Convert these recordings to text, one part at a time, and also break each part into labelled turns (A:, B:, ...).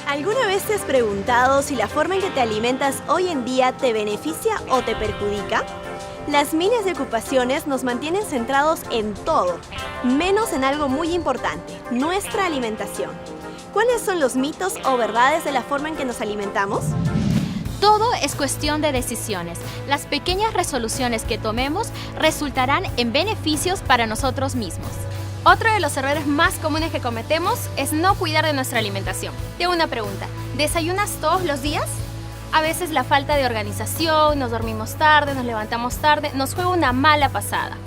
A: ¿Alguna vez te has preguntado si la forma en que te alimentas hoy en día te beneficia o te perjudica? Las miles de ocupaciones nos mantienen centrados en todo, menos en algo muy importante, nuestra alimentación. ¿Cuáles son los mitos o verdades de la forma en que nos alimentamos?
B: Todo es cuestión de decisiones. Las pequeñas resoluciones que tomemos resultarán en beneficios para nosotros mismos. Otro de los errores más comunes que cometemos es no cuidar de nuestra alimentación. Tengo una pregunta, ¿desayunas todos los días? A veces la falta de organización, nos dormimos tarde, nos levantamos tarde, nos juega una mala pasada.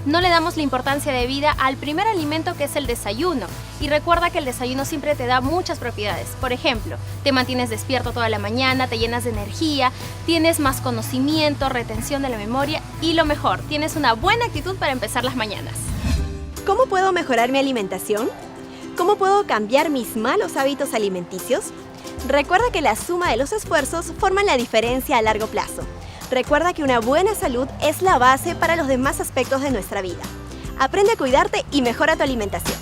B: No le damos la importancia de vida al primer alimento, que es el desayuno. Y recuerda que el desayuno siempre te da muchas propiedades. Por ejemplo, te mantienes despierto toda la mañana, te llenas de energía, tienes más conocimiento, retención de la memoria y lo mejor, tienes una buena actitud para empezar las mañanas.
A: ¿Cómo puedo mejorar mi alimentación? ¿Cómo puedo cambiar mis malos hábitos alimenticios? Recuerda que la suma de los esfuerzos forman la diferencia a largo plazo. Recuerda que una buena salud es la base para los demás aspectos de nuestra vida. Aprende a cuidarte y mejora tu alimentación.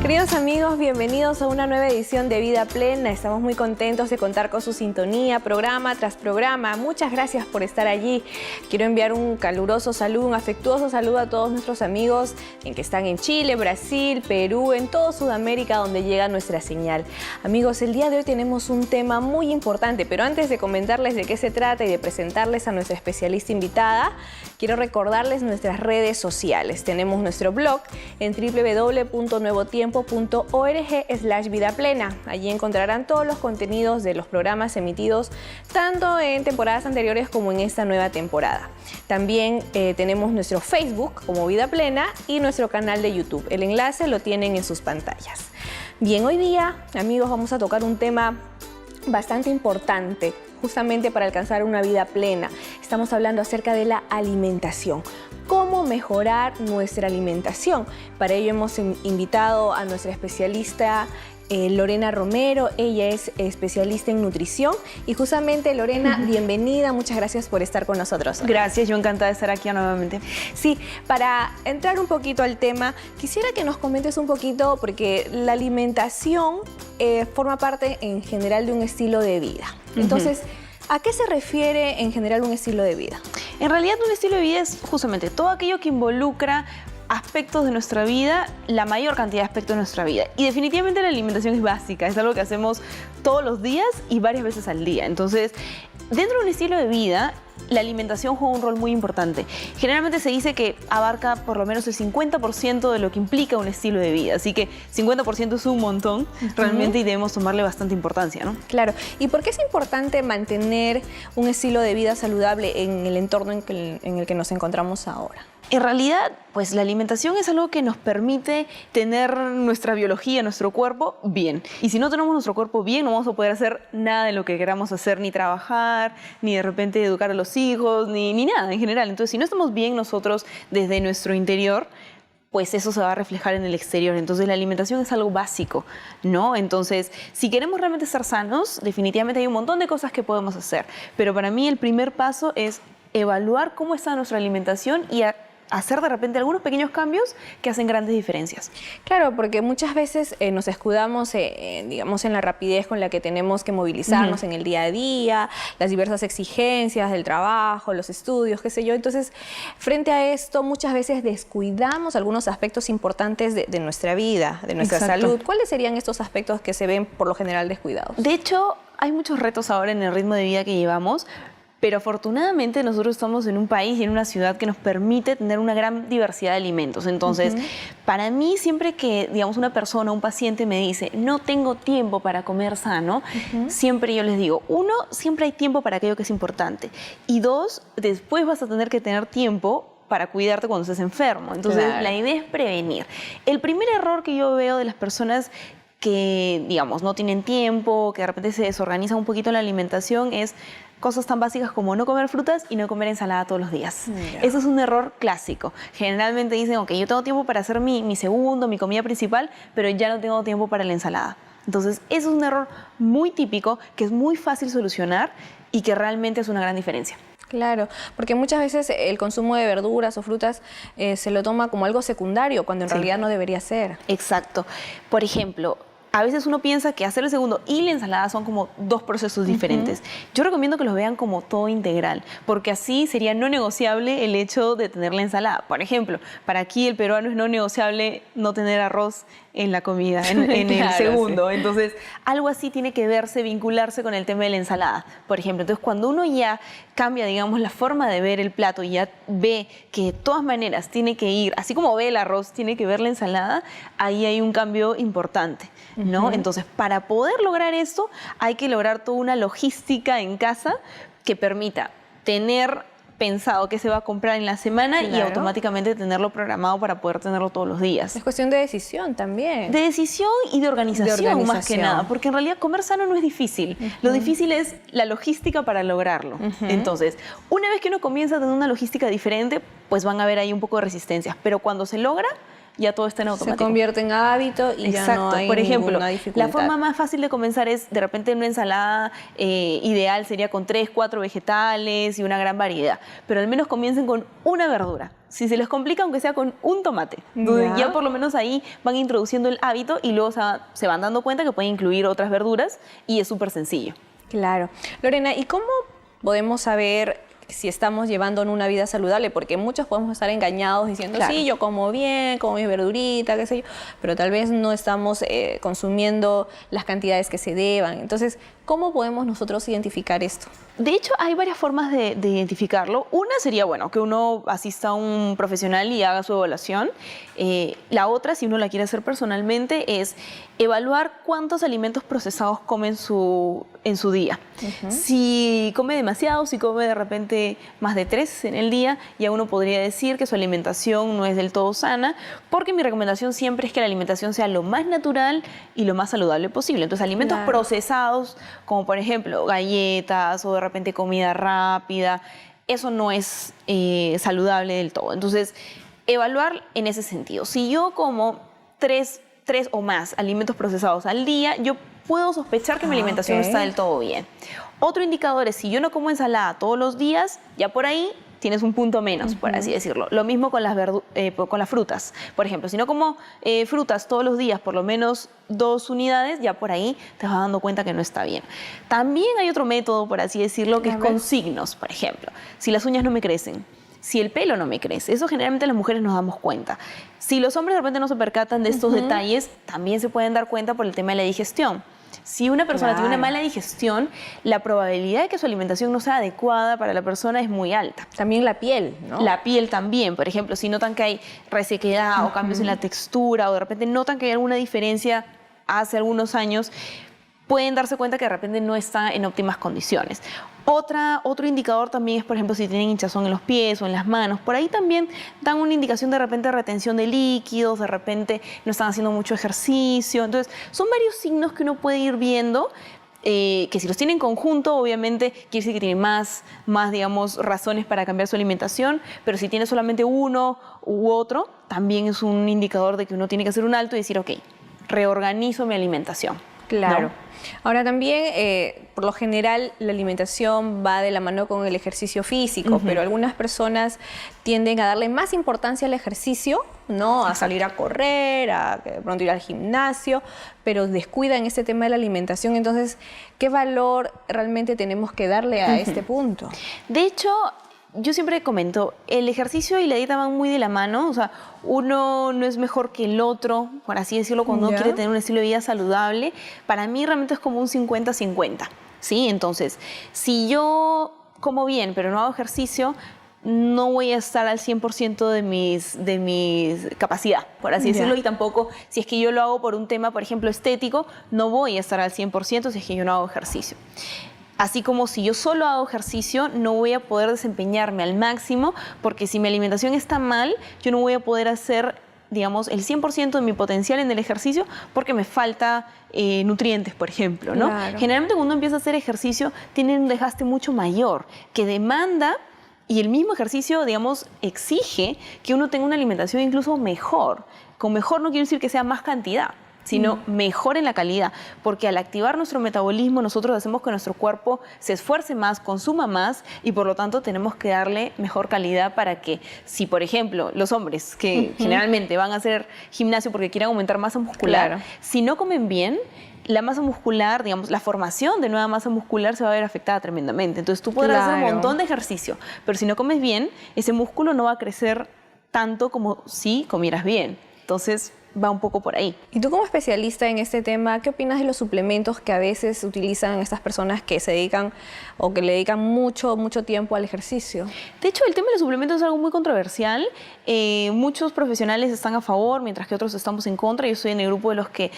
C: Queridos amigos, bienvenidos a una nueva edición de Vida Plena. Estamos muy contentos de contar con su sintonía, programa tras programa. Muchas gracias por estar allí. Quiero enviar un caluroso saludo, un afectuoso saludo a todos nuestros amigos que están en Chile, Brasil, Perú, en toda Sudamérica, donde llega nuestra señal. Amigos, el día de hoy tenemos un tema muy importante, pero antes de comentarles de qué se trata y de presentarles a nuestra especialista invitada, quiero recordarles nuestras redes sociales. Tenemos nuestro blog en www.nuevotiempo.org/Vida Plena. Allí encontrarán todos los contenidos de los programas emitidos tanto en temporadas anteriores como en esta nueva temporada. También tenemos nuestro Facebook como Vida Plena y nuestro canal de YouTube. El enlace lo tienen en sus pantallas. Bien, hoy día, amigos, vamos a tocar un tema bastante importante justamente para alcanzar una vida plena. Estamos hablando acerca de la alimentación. ¿Cómo mejorar nuestra alimentación? Para ello hemos invitado a nuestra especialista Lorena Romero. Ella es especialista en nutrición y justamente, Lorena, bienvenida, muchas gracias por estar con nosotros.
D: Gracias, yo encantada de estar aquí nuevamente.
C: Sí, para entrar un poquito al tema, quisiera que nos comentes un poquito, porque la alimentación forma parte en general de un estilo de vida. Entonces, ¿a qué se refiere en general un estilo de vida?
D: En realidad, un estilo de vida es justamente todo aquello que involucra aspectos de nuestra vida, la mayor cantidad de aspectos de nuestra vida. Y definitivamente la alimentación es básica, es algo que hacemos todos los días y varias veces al día. Entonces, dentro de un estilo de vida, la alimentación juega un rol muy importante. Generalmente se dice que abarca por lo menos el 50% de lo que implica un estilo de vida. Así que 50% es un montón realmente y debemos tomarle bastante importancia, ¿no?
C: Claro. ¿Y por qué es importante mantener un estilo de vida saludable en el entorno en el que nos encontramos ahora?
D: En realidad, pues la alimentación es algo que nos permite tener nuestra biología, nuestro cuerpo bien. Y si no tenemos nuestro cuerpo bien, no vamos a poder hacer nada de lo que queramos hacer, ni trabajar, ni de repente educar a los hijos, ni nada en general. Entonces, si no estamos bien nosotros desde nuestro interior, pues eso se va a reflejar en el exterior. Entonces, la alimentación es algo básico, ¿no? Entonces, si queremos realmente estar sanos, definitivamente hay un montón de cosas que podemos hacer. Pero para mí el primer paso es evaluar cómo está nuestra alimentación y hacer de repente algunos pequeños cambios que hacen grandes diferencias.
C: Claro, porque muchas veces nos escudamos, digamos, en la rapidez con la que tenemos que movilizarnos en el día a día, las diversas exigencias del trabajo, los estudios, qué sé yo. Entonces, frente a esto, muchas veces descuidamos algunos aspectos importantes de nuestra vida, de nuestra salud. ¿Cuáles serían estos aspectos que se ven por lo general descuidados?
D: De hecho, hay muchos retos ahora en el ritmo de vida que llevamos, pero afortunadamente nosotros estamos en un país y en una ciudad que nos permite tener una gran diversidad de alimentos. Entonces, para mí, siempre que, digamos, una persona, un paciente me dice, no tengo tiempo para comer sano, siempre yo les digo, uno, siempre hay tiempo para aquello que es importante. Y dos, después vas a tener que tener tiempo para cuidarte cuando estés enfermo. Entonces, la idea es prevenir. El primer error que yo veo de las personas que, digamos, no tienen tiempo, que de repente se desorganiza un poquito la alimentación, es cosas tan básicas como no comer frutas y no comer ensalada todos los días. Eso es un error clásico. Generalmente dicen, ok, yo tengo tiempo para hacer mi segundo, mi comida principal, pero ya no tengo tiempo para la ensalada. Entonces, eso es un error muy típico, que es muy fácil solucionar y que realmente es una gran diferencia.
C: Claro, porque muchas veces el consumo de verduras o frutas se lo toma como algo secundario, cuando en realidad no debería ser.
D: Exacto. Por ejemplo, a veces uno piensa que hacer el segundo y la ensalada son como dos procesos diferentes. Yo recomiendo que los vean como todo integral, porque así sería no negociable el hecho de tener la ensalada. Por ejemplo, para aquí el peruano es no negociable no tener arroz en la comida, en el segundo. Sí. Entonces, algo así tiene que verse, vincularse con el tema de la ensalada, por ejemplo. Entonces, cuando uno ya cambia, digamos, la forma de ver el plato y ya ve que de todas maneras tiene que ir, así como ve el arroz, tiene que ver la ensalada, ahí hay un cambio importante, ¿no? Entonces, para poder lograr esto, hay que lograr toda una logística en casa que permita tener pensado qué se va a comprar en la semana y automáticamente tenerlo programado para poder tenerlo todos los días.
C: Es cuestión de decisión también.
D: De decisión y de organización más que nada, porque en realidad comer sano no es difícil. Lo difícil es la logística para lograrlo. Entonces, una vez que uno comienza a tener una logística diferente, pues van a haber ahí un poco de resistencias, pero cuando se logra, ya todo está en automático.
C: Se convierte en hábito y ya no hay
D: Por ejemplo,
C: dificultad.
D: la forma más fácil de comenzar es, de repente, una ensalada ideal sería con 3, 4 vegetales y una gran variedad. Pero al menos comiencen con una verdura. Si se les complica, aunque sea con un tomate. Ya por lo menos ahí van introduciendo el hábito y luego se van dando cuenta que pueden incluir otras verduras y es súper sencillo.
C: Claro. Lorena, ¿y cómo podemos saber si estamos llevando una vida saludable? Porque muchos podemos estar engañados diciendo, sí, yo como bien, como mis verduritas, qué sé yo, pero tal vez no estamos consumiendo las cantidades que se deban. Entonces, ¿cómo podemos nosotros identificar esto?
D: De hecho, hay varias formas de identificarlo. Una sería, bueno, que uno asista a un profesional y haga su evaluación. La otra, si uno la quiere hacer personalmente, es evaluar cuántos alimentos procesados come en su día. Si come demasiado, si come de repente más de 3 en el día, ya uno podría decir que su alimentación no es del todo sana, porque mi recomendación siempre es que la alimentación sea lo más natural y lo más saludable posible. Entonces, alimentos procesados, como por ejemplo galletas o de repente comida rápida, eso no es saludable del todo. Entonces, evaluar en ese sentido. Si yo como 3 o más alimentos procesados al día, yo puedo sospechar que mi alimentación no está del todo bien. Otro indicador es, si yo no como ensalada todos los días, ya por ahí tienes un punto menos, por así decirlo. Lo mismo con las frutas. Por ejemplo, si no como frutas todos los días, por lo menos 2 unidades, ya por ahí te vas dando cuenta que no está bien. También hay otro método, por así decirlo, que es con signos. Por ejemplo, si las uñas no me crecen, si el pelo no me crece, eso generalmente las mujeres nos damos cuenta. Si los hombres de repente no se percatan de estos detalles, también se pueden dar cuenta por el tema de la digestión. Si una persona tiene una mala digestión, la probabilidad de que su alimentación no sea adecuada para la persona es muy alta.
C: También la piel, ¿no?
D: La piel también. Por ejemplo, si notan que hay resequedad o cambios en la textura, o de repente notan que hay alguna diferencia hace algunos años, pueden darse cuenta que de repente no está en óptimas condiciones. Otro indicador también es, por ejemplo, si tienen hinchazón en los pies o en las manos. Por ahí también dan una indicación de repente de retención de líquidos, de repente no están haciendo mucho ejercicio. Entonces, son varios signos que uno puede ir viendo, que si los tiene en conjunto, obviamente quiere decir que tiene más, digamos, razones para cambiar su alimentación, pero si tiene solamente uno u otro, también es un indicador de que uno tiene que hacer un alto y decir, ok, reorganizo mi alimentación.
C: Claro.
D: ¿No?
C: Ahora también, por lo general, la alimentación va de la mano con el ejercicio físico, pero algunas personas tienden a darle más importancia al ejercicio, ¿no? A salir a correr, a de pronto ir al gimnasio, pero descuidan este tema de la alimentación. Entonces, ¿qué valor realmente tenemos que darle a este punto?
D: De hecho, yo siempre comento, el ejercicio y la dieta van muy de la mano, o sea, uno no es mejor que el otro, por así decirlo, cuando uno quiere tener un estilo de vida saludable. Para mí realmente es como un 50-50, ¿sí? Entonces, si yo como bien, pero no hago ejercicio, no voy a estar al 100% de mis capacidad, por así decirlo, y tampoco, si es que yo lo hago por un tema, por ejemplo, estético, no voy a estar al 100% si es que yo no hago ejercicio. Así como si yo solo hago ejercicio, no voy a poder desempeñarme al máximo, porque si mi alimentación está mal, yo no voy a poder hacer, digamos, el 100% de mi potencial en el ejercicio porque me falta nutrientes, por ejemplo, ¿no?
C: Claro.
D: Generalmente cuando uno empieza a hacer ejercicio, tiene un desgaste mucho mayor, que demanda, y el mismo ejercicio, digamos, exige que uno tenga una alimentación incluso mejor. Con mejor no quiero decir que sea más cantidad, sino mejor en la calidad, porque al activar nuestro metabolismo nosotros hacemos que nuestro cuerpo se esfuerce más, consuma más y por lo tanto tenemos que darle mejor calidad para que si por ejemplo los hombres que generalmente van a hacer gimnasio porque quieren aumentar masa muscular,
C: Claro.
D: si no comen bien, la masa muscular, digamos, la formación de nueva masa muscular se va a ver afectada tremendamente. Entonces tú podrás hacer un
C: Claro.
D: montón de ejercicio, pero si no comes bien, ese músculo no va a crecer tanto como si comieras bien. Entonces va un poco por ahí.
C: Y tú como especialista en este tema, ¿qué opinas de los suplementos que a veces utilizan estas personas que se dedican o que le dedican mucho tiempo al ejercicio?
D: De hecho, el tema de los suplementos es algo muy controversial. Muchos profesionales están a favor, mientras que otros estamos en contra. Yo estoy en el grupo de los que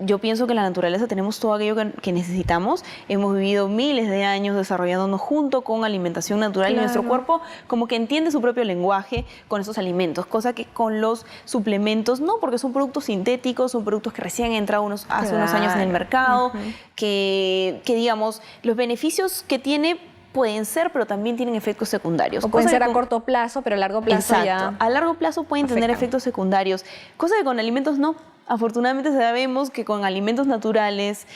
D: yo pienso que en la naturaleza tenemos todo aquello que necesitamos. Hemos vivido miles de años desarrollándonos junto con alimentación natural y nuestro cuerpo como que entiende su propio lenguaje con esos alimentos, cosa que con los suplementos no, porque son productos sintéticos, son productos que recién han entrado hace unos años en el mercado, que digamos, los beneficios que tiene pueden ser, pero también tienen efectos secundarios.
C: O pueden
D: Cosa
C: ser
D: que
C: a corto plazo, pero a largo plazo
D: Exacto.
C: ya...
D: A largo plazo pueden tener
C: afectan.
D: efectos secundarios, cosa que con alimentos no. Afortunadamente sabemos que con alimentos naturales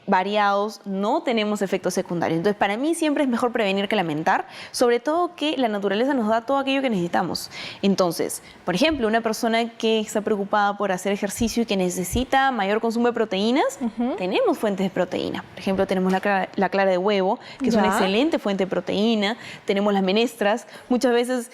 D: variados no tenemos efectos secundarios. Entonces, para mí siempre es mejor prevenir que lamentar, sobre todo que la naturaleza nos da todo aquello que necesitamos. Entonces, por ejemplo, una persona que está preocupada por hacer ejercicio y que necesita mayor consumo de proteínas, tenemos fuentes de proteína. Por ejemplo, tenemos la clara de huevo, que es una excelente fuente de proteína. Tenemos las menestras. Muchas veces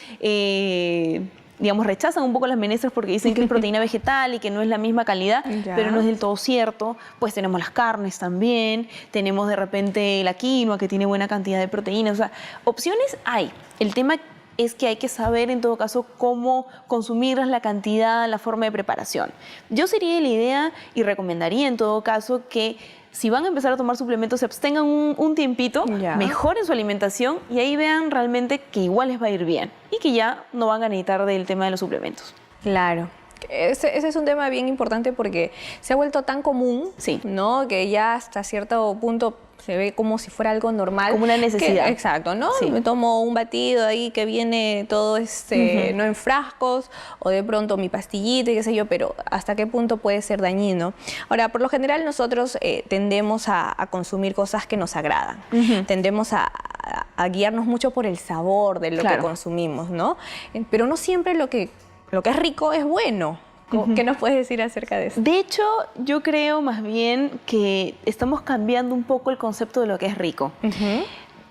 D: digamos, rechazan un poco las menestras porque dicen que es proteína vegetal y que no es la misma calidad, pero no es del todo cierto. Pues tenemos las carnes también, tenemos de repente la quinoa que tiene buena cantidad de proteínas. O sea, opciones hay. El tema es que hay que saber en todo caso cómo consumirlas, la cantidad, la forma de preparación. Yo sería de la idea y recomendaría en todo caso que si van a empezar a tomar suplementos, se abstengan un tiempito, mejoren su alimentación y ahí vean realmente que igual les va a ir bien y que ya no van a necesitar del tema de los suplementos.
C: Claro. Ese es un tema bien importante porque se ha vuelto tan común, ¿no? Que ya hasta cierto punto se ve como si fuera algo normal.
D: Como una necesidad.
C: Exacto, ¿no?
D: Sí.
C: Me tomo un batido ahí que viene todo no en frascos, o de pronto mi pastillita y qué sé yo, pero ¿hasta qué punto puede ser dañino? Ahora, por lo general nosotros tendemos a consumir cosas que nos agradan. Tendemos a guiarnos mucho por el sabor de lo que consumimos, ¿no? Pero no siempre lo que es rico es bueno. ¿Qué nos puedes decir acerca de eso?
D: De hecho, yo creo más bien que estamos cambiando un poco el concepto de lo que es rico.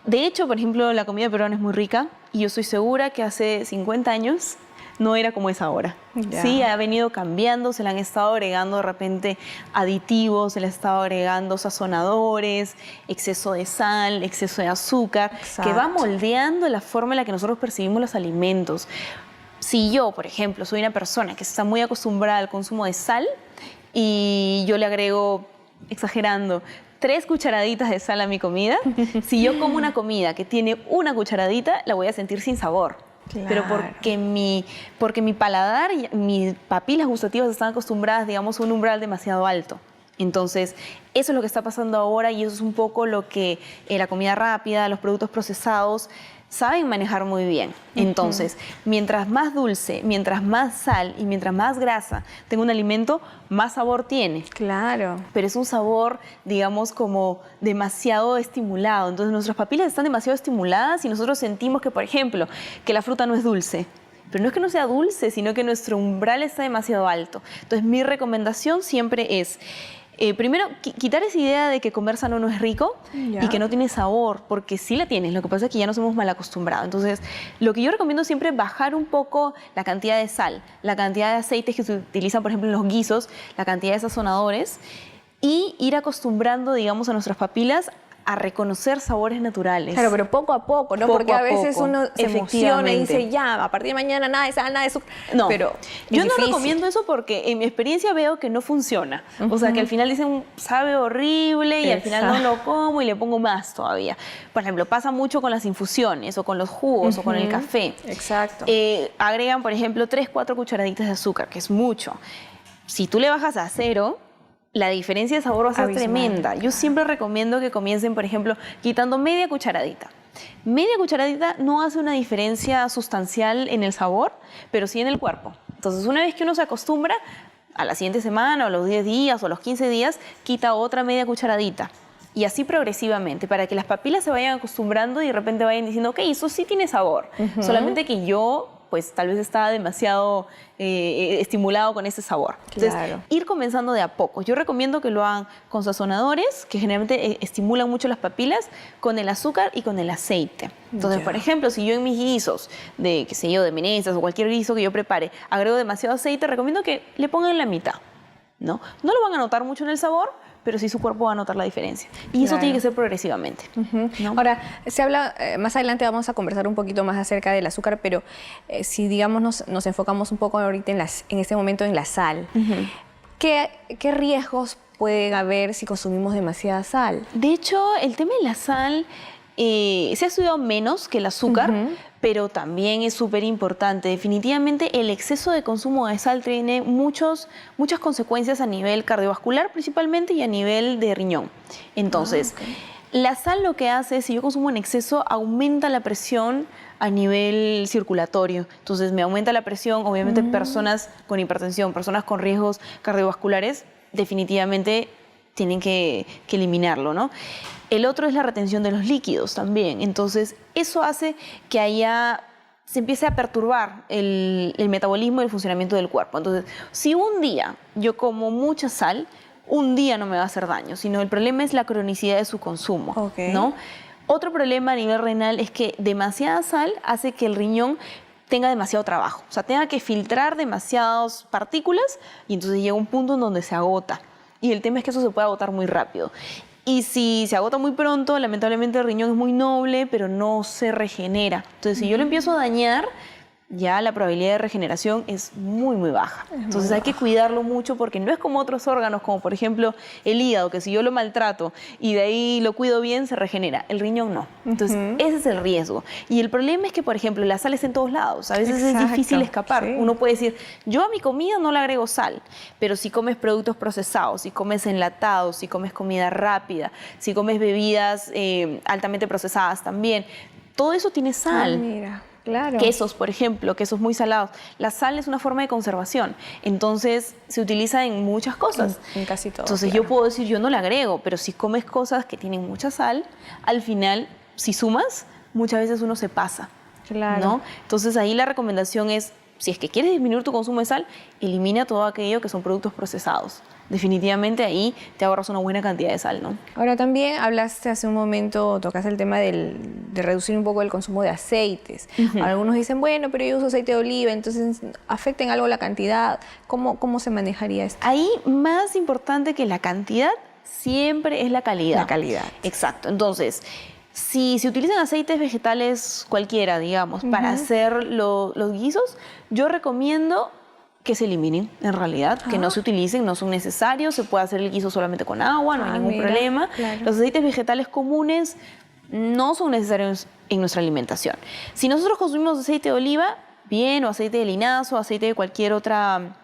D: De hecho, por ejemplo, la comida peruana es muy rica y yo estoy segura que hace 50 años no era como es ahora. Sí, ha venido cambiando, se le han estado agregando de repente aditivos, se le ha estado agregando sazonadores, exceso de sal, exceso de azúcar, que va moldeando la forma en la que nosotros percibimos los alimentos. Si yo, por ejemplo, soy una persona que está muy acostumbrada al consumo de sal y yo le agrego, exagerando, 3 cucharaditas de sal a mi comida, si yo como una comida que tiene una cucharadita, la voy a sentir sin sabor. Pero porque mi paladar y mis papilas gustativas están acostumbradas, digamos, a un umbral demasiado alto. Entonces, eso es lo que está pasando ahora y eso es un poco lo que la comida rápida, los productos procesados, saben manejar muy bien. Entonces, mientras más dulce, mientras más sal y mientras más grasa tenga un alimento, más sabor tiene.
C: Claro.
D: Pero es un sabor, digamos, como demasiado estimulado. Entonces, nuestras papilas están demasiado estimuladas y nosotros sentimos que, por ejemplo, que la fruta no es dulce. Pero no es que no sea dulce, sino que nuestro umbral está demasiado alto. Entonces, mi recomendación siempre es primero, quitar esa idea de que comer sano no es rico y que no tiene sabor, porque sí la tienes, lo que pasa es que ya nos hemos mal acostumbrado. Entonces, lo que yo recomiendo siempre es bajar un poco la cantidad de sal, la cantidad de aceites que se utilizan, por ejemplo, en los guisos, la cantidad de sazonadores y ir acostumbrando, digamos, a nuestras papilas a reconocer sabores naturales.
C: Claro, pero poco a poco, ¿no?
D: Poco
C: Porque a veces
D: poco,
C: uno se emociona y dice, ya, a partir de mañana nada de sal, nada de azúcar.
D: No,
C: pero
D: yo no recomiendo eso porque en mi experiencia veo que no funciona. O sea, que al final dicen, sabe horrible y al final no lo como y le pongo más todavía. Por ejemplo, pasa mucho con las infusiones o con los jugos o con el café.
C: Exacto.
D: Agregan, por ejemplo, 3, 4 cucharaditas de azúcar, que es mucho. Si tú le bajas a 0, la diferencia de sabor va a ser tremenda. Yo siempre recomiendo que comiencen, por ejemplo, quitando media cucharadita. Media cucharadita no hace una diferencia sustancial en el sabor, pero sí en el cuerpo. Entonces, una vez que uno se acostumbra, a la siguiente semana, o a los 10 días, o a los 15 días, quita otra media cucharadita. Y así progresivamente, para que las papilas se vayan acostumbrando y de repente vayan diciendo, ok, eso sí tiene sabor. Solamente que yo, pues tal vez estaba demasiado estimulado con ese sabor. Entonces, ir comenzando de a poco. Yo recomiendo que lo hagan con sazonadores, que generalmente estimulan mucho las papilas, con el azúcar y con el aceite. Entonces, por ejemplo, si yo en mis guisos de, qué sé yo, de menesas o cualquier guiso que yo prepare, agrego demasiado aceite, recomiendo que le pongan la mitad, ¿no? No lo van a notar mucho en el sabor, pero sí su cuerpo va a notar la diferencia. Y eso tiene que ser progresivamente. ¿No?
C: Ahora, se habla, más adelante vamos a conversar un poquito más acerca del azúcar, pero si digamos nos enfocamos un poco ahorita en este momento en la sal, ¿qué riesgos pueden haber si consumimos demasiada sal?
D: De hecho, el tema de la sal se ha estudiado menos que el azúcar, pero también es súper importante. Definitivamente el exceso de consumo de sal tiene muchas consecuencias a nivel cardiovascular principalmente y a nivel de riñón. Entonces, la sal lo que hace es, si yo consumo en exceso, aumenta la presión a nivel circulatorio. Entonces me aumenta la presión, obviamente personas con hipertensión, personas con riesgos cardiovasculares, definitivamente tienen que eliminarlo, ¿no? El otro es la retención de los líquidos también. Entonces, eso hace que se empiece a perturbar el metabolismo y el funcionamiento del cuerpo. Entonces, si un día yo como mucha sal, un día no me va a hacer daño, sino el problema es la cronicidad de su consumo, ¿no? Otro problema a nivel renal es que demasiada sal hace que el riñón tenga demasiado trabajo. O sea, tenga que filtrar demasiadas partículas y entonces llega un punto en donde se agota. Y el tema es que eso se puede agotar muy rápido. Y si se agota muy pronto, lamentablemente el riñón es muy noble, pero no se regenera. Entonces, si yo lo empiezo a dañar, ya la probabilidad de regeneración es muy, muy baja. Entonces hay que cuidarlo mucho porque no es como otros órganos, como por ejemplo el hígado, que si yo lo maltrato y de ahí lo cuido bien, se regenera. El riñón no. Entonces ese es el riesgo. Y el problema es que, por ejemplo, la sal está en todos lados. A veces es difícil escapar. Uno puede decir, yo a mi comida no le agrego sal, pero si comes productos procesados, si comes enlatados, si comes comida rápida, si comes bebidas altamente procesadas también, todo eso tiene sal.
C: Mira. Claro.
D: Quesos, por ejemplo, quesos muy salados. La sal es una forma de conservación, entonces se utiliza en muchas cosas.
C: En casi todo.
D: Entonces yo puedo decir, yo no la agrego, pero si comes cosas que tienen mucha sal, al final, si sumas, muchas veces uno se pasa. ¿No? Entonces ahí la recomendación es, si es que quieres disminuir tu consumo de sal, elimina todo aquello que son productos procesados. Definitivamente ahí te ahorras una buena cantidad de sal, ¿no?
C: Ahora también hablaste hace un momento, tocaste el tema de reducir un poco el consumo de aceites. Algunos dicen, bueno, pero yo uso aceite de oliva, entonces afecta en algo la cantidad. ¿Cómo se manejaría esto?
D: Ahí más importante que la cantidad siempre es la calidad.
C: La calidad.
D: Exacto. Entonces, si se utilizan aceites vegetales cualquiera, digamos, para hacer los guisos, yo recomiendo que se eliminen, en realidad, que no se utilicen, no son necesarios, se puede hacer el guiso solamente con agua, no hay ningún problema. Los aceites vegetales comunes no son necesarios en nuestra alimentación. Si nosotros consumimos aceite de oliva, bien, o aceite de linaza, o aceite de cualquier otra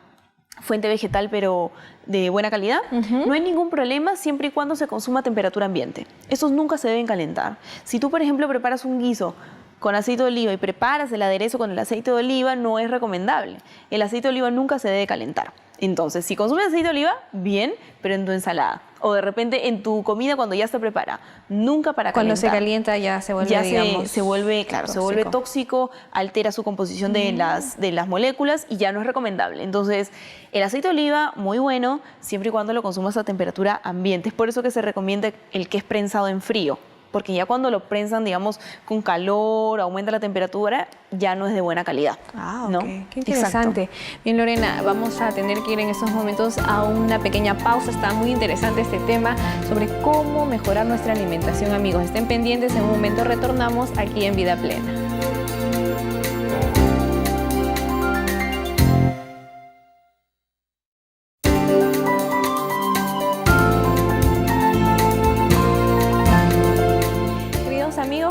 D: fuente vegetal, pero de buena calidad, no hay ningún problema siempre y cuando se consuma a temperatura ambiente. Estos nunca se deben calentar. Si tú, por ejemplo, preparas un guiso con aceite de oliva y preparas el aderezo con el aceite de oliva, no es recomendable. El aceite de oliva nunca se debe calentar. Entonces, si consumes aceite de oliva, bien, pero en tu ensalada. O de repente en tu comida cuando ya se prepara. Nunca para
C: cuando
D: calentar.
C: Cuando se calienta ya se vuelve, digamos,
D: se vuelve, claro, tóxico. Se vuelve tóxico, altera su composición de las moléculas y ya no es recomendable. Entonces, el aceite de oliva, muy bueno, siempre y cuando lo consumas a temperatura ambiente. Es por eso que se recomienda el que es prensado en frío. Porque ya cuando lo prensan, digamos, con calor, aumenta la temperatura, ya no es de buena calidad. ¿No?
C: Qué interesante. Exacto. Bien, Lorena, vamos a tener que ir en estos momentos a una pequeña pausa. Está muy interesante este tema sobre cómo mejorar nuestra alimentación, amigos. Estén pendientes, en un momento retornamos aquí en Vida Plena.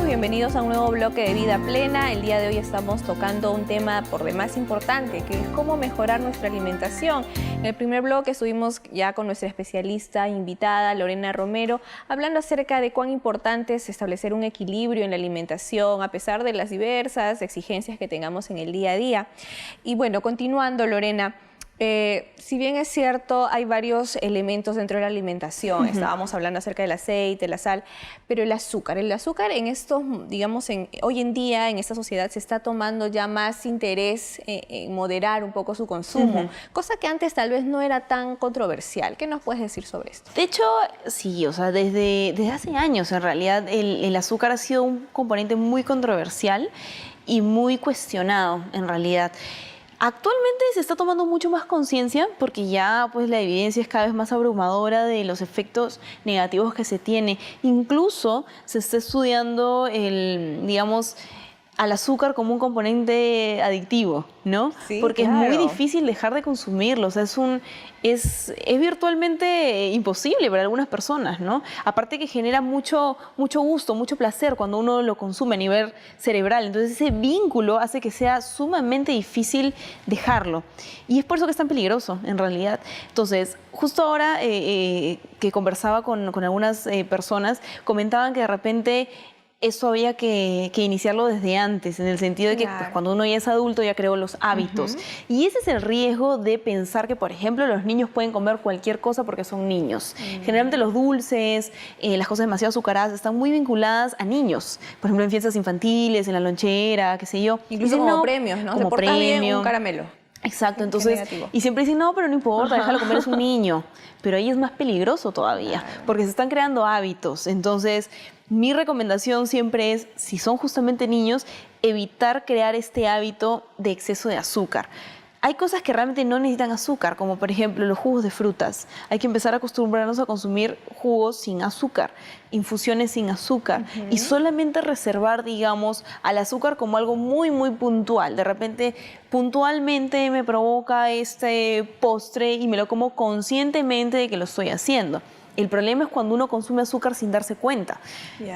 C: Bienvenidos a un nuevo bloque de Vida Plena. El día de hoy estamos tocando un tema por demás importante, que es cómo mejorar nuestra alimentación. En el primer bloque estuvimos ya con nuestra especialista invitada, Lorena Romero, hablando acerca de cuán importante es establecer un equilibrio en la alimentación, a pesar de las diversas exigencias que tengamos en el día a día. Y bueno, continuando, Lorena, Si bien es cierto, hay varios elementos dentro de la alimentación. Estábamos hablando acerca del aceite, la sal, pero el azúcar en estos, digamos, hoy en día en esta sociedad se está tomando ya más interés en moderar un poco su consumo, cosa que antes tal vez no era tan controversial. ¿Qué nos puedes decir sobre esto?
D: De hecho, sí, o sea, desde hace años en realidad el azúcar ha sido un componente muy controversial y muy cuestionado en realidad. Actualmente se está tomando mucho más conciencia porque ya pues la evidencia es cada vez más abrumadora de los efectos negativos que se tiene. Incluso se está estudiando digamos, al azúcar como un componente adictivo, ¿no?
C: Sí,
D: porque
C: claro.
D: es muy difícil dejar de consumirlo, o sea, es virtualmente imposible para algunas personas, ¿no? Aparte que genera mucho gusto, mucho placer cuando uno lo consume a nivel cerebral, entonces ese vínculo hace que sea sumamente difícil dejarlo. Y es por eso que es tan peligroso, en realidad. Entonces, justo ahora que conversaba con algunas personas, comentaban que de repente eso había que iniciarlo desde antes, en el sentido de que pues, cuando uno ya es adulto ya creó los hábitos. Y ese es el riesgo de pensar que, por ejemplo, los niños pueden comer cualquier cosa porque son niños. Generalmente los dulces, las cosas demasiado azucaradas están muy vinculadas a niños. Por ejemplo, en fiestas infantiles, en la lonchera, qué sé yo.
C: Incluso
D: Dicen,
C: como
D: no,
C: premios, ¿no?
D: Como
C: Te portas bien,
D: premio.
C: un caramelo.
D: Exacto,
C: Qué
D: entonces,
C: negativo.
D: y siempre dicen, no, pero no importa, déjalo comer, es un niño. Pero ahí es más peligroso todavía, porque se están creando hábitos. Entonces, mi recomendación siempre es, si son justamente niños, evitar crear este hábito de exceso de azúcar. Hay cosas que realmente no necesitan azúcar, como por ejemplo los jugos de frutas. Hay que empezar a acostumbrarnos a consumir jugos sin azúcar, infusiones sin azúcar y solamente reservar, digamos, al azúcar como algo muy, muy puntual. De repente, puntualmente me provoca este postre y me lo como conscientemente de que lo estoy haciendo. El problema es cuando uno consume azúcar sin darse cuenta.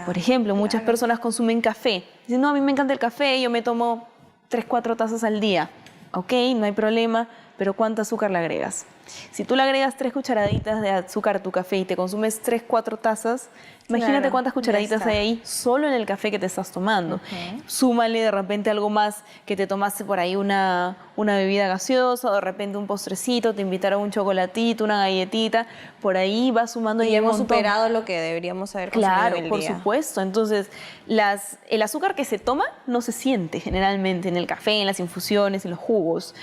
D: Por ejemplo, muchas personas consumen café. Dicen, no, a mí me encanta el café, yo me tomo 3, 4 tazas al día. Ok, no hay problema, pero ¿cuánto azúcar le agregas? Si tú le agregas 3 cucharaditas de azúcar a tu café y te consumes 3, 4 tazas, imagínate cuántas cucharaditas hay ahí solo en el café que te estás tomando. Súmale de repente algo más que te tomaste por ahí una bebida gaseosa, o de repente un postrecito, te invitaron un chocolatito, una galletita, por ahí va sumando
C: Y
D: un
C: hemos
D: montón.
C: superado lo que deberíamos haber consumido
D: Claro,
C: en el
D: por
C: día.
D: supuesto. Entonces, el azúcar que se toma no se siente generalmente en el café, en las infusiones, en los jugos.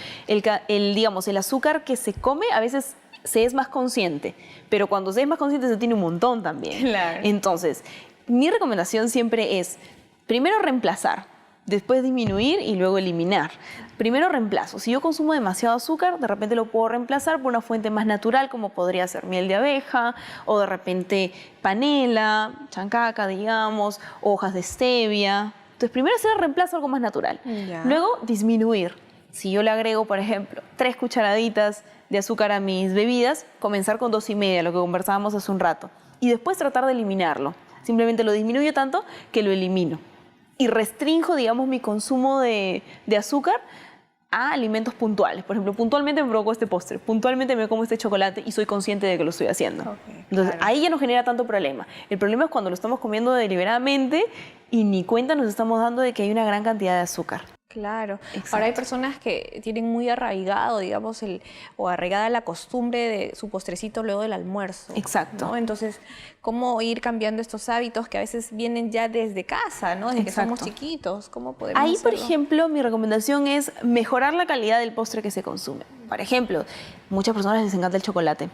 D: Digamos, el azúcar que se come a veces se es más consciente, pero cuando se es más consciente se tiene un montón también.
C: Claro.
D: Entonces, mi recomendación siempre es, primero reemplazar, después disminuir y luego eliminar. Primero reemplazo. Si yo consumo demasiado azúcar, de repente lo puedo reemplazar por una fuente más natural, como podría ser miel de abeja, o de repente panela, chancaca, digamos, hojas de stevia. Entonces, primero hacer el reemplazo algo más natural. Luego, disminuir. Si yo le agrego, por ejemplo, 3 cucharaditas de azúcar a mis bebidas, comenzar con 2,5, lo que conversábamos hace un rato. Y después tratar de eliminarlo. Simplemente lo disminuyo tanto que lo elimino. Y restrinjo, digamos, mi consumo de azúcar a alimentos puntuales. Por ejemplo, puntualmente me provocó este postre, puntualmente me como este chocolate y soy consciente de que lo estoy haciendo. Entonces, ahí ya no genera tanto problema. El problema es cuando lo estamos comiendo deliberadamente y ni cuenta nos estamos dando de que hay una gran cantidad de azúcar.
C: Claro.
D: Exacto.
C: Ahora hay personas que tienen muy arraigado, digamos, o arraigada la costumbre de su postrecito luego del almuerzo.
D: Exacto.
C: ¿no? Entonces, ¿cómo ir cambiando estos hábitos que a veces vienen ya desde casa, ¿no? Desde que somos chiquitos? ¿Cómo podemos
D: Ahí, por
C: hacerlo?
D: ejemplo, mi recomendación es mejorar la calidad del postre que se consume. Por ejemplo, muchas personas les encanta el chocolate.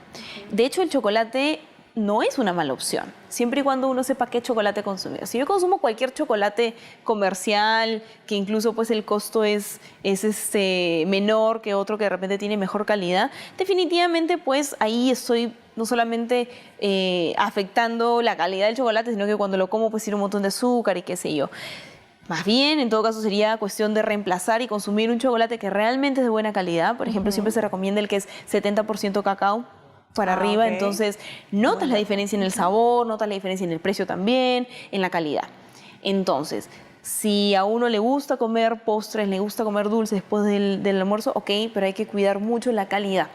D: De hecho, el chocolate no es una mala opción, siempre y cuando uno sepa qué chocolate consumir. Si yo consumo cualquier chocolate comercial, que incluso pues el costo es menor que otro que de repente tiene mejor calidad, definitivamente pues ahí estoy no solamente afectando la calidad del chocolate, sino que cuando lo como pues tiene un montón de azúcar y qué sé yo. Más bien, en todo caso, sería cuestión de reemplazar y consumir un chocolate que realmente es de buena calidad. Por ejemplo, siempre se recomienda el que es 70% cacao para arriba,
C: ok.
D: Entonces notas la diferencia en el sabor, notas la diferencia en el precio también, en la calidad. Entonces, si a uno le gusta comer postres, le gusta comer dulces después del almuerzo, ok, pero hay que cuidar mucho la calidad.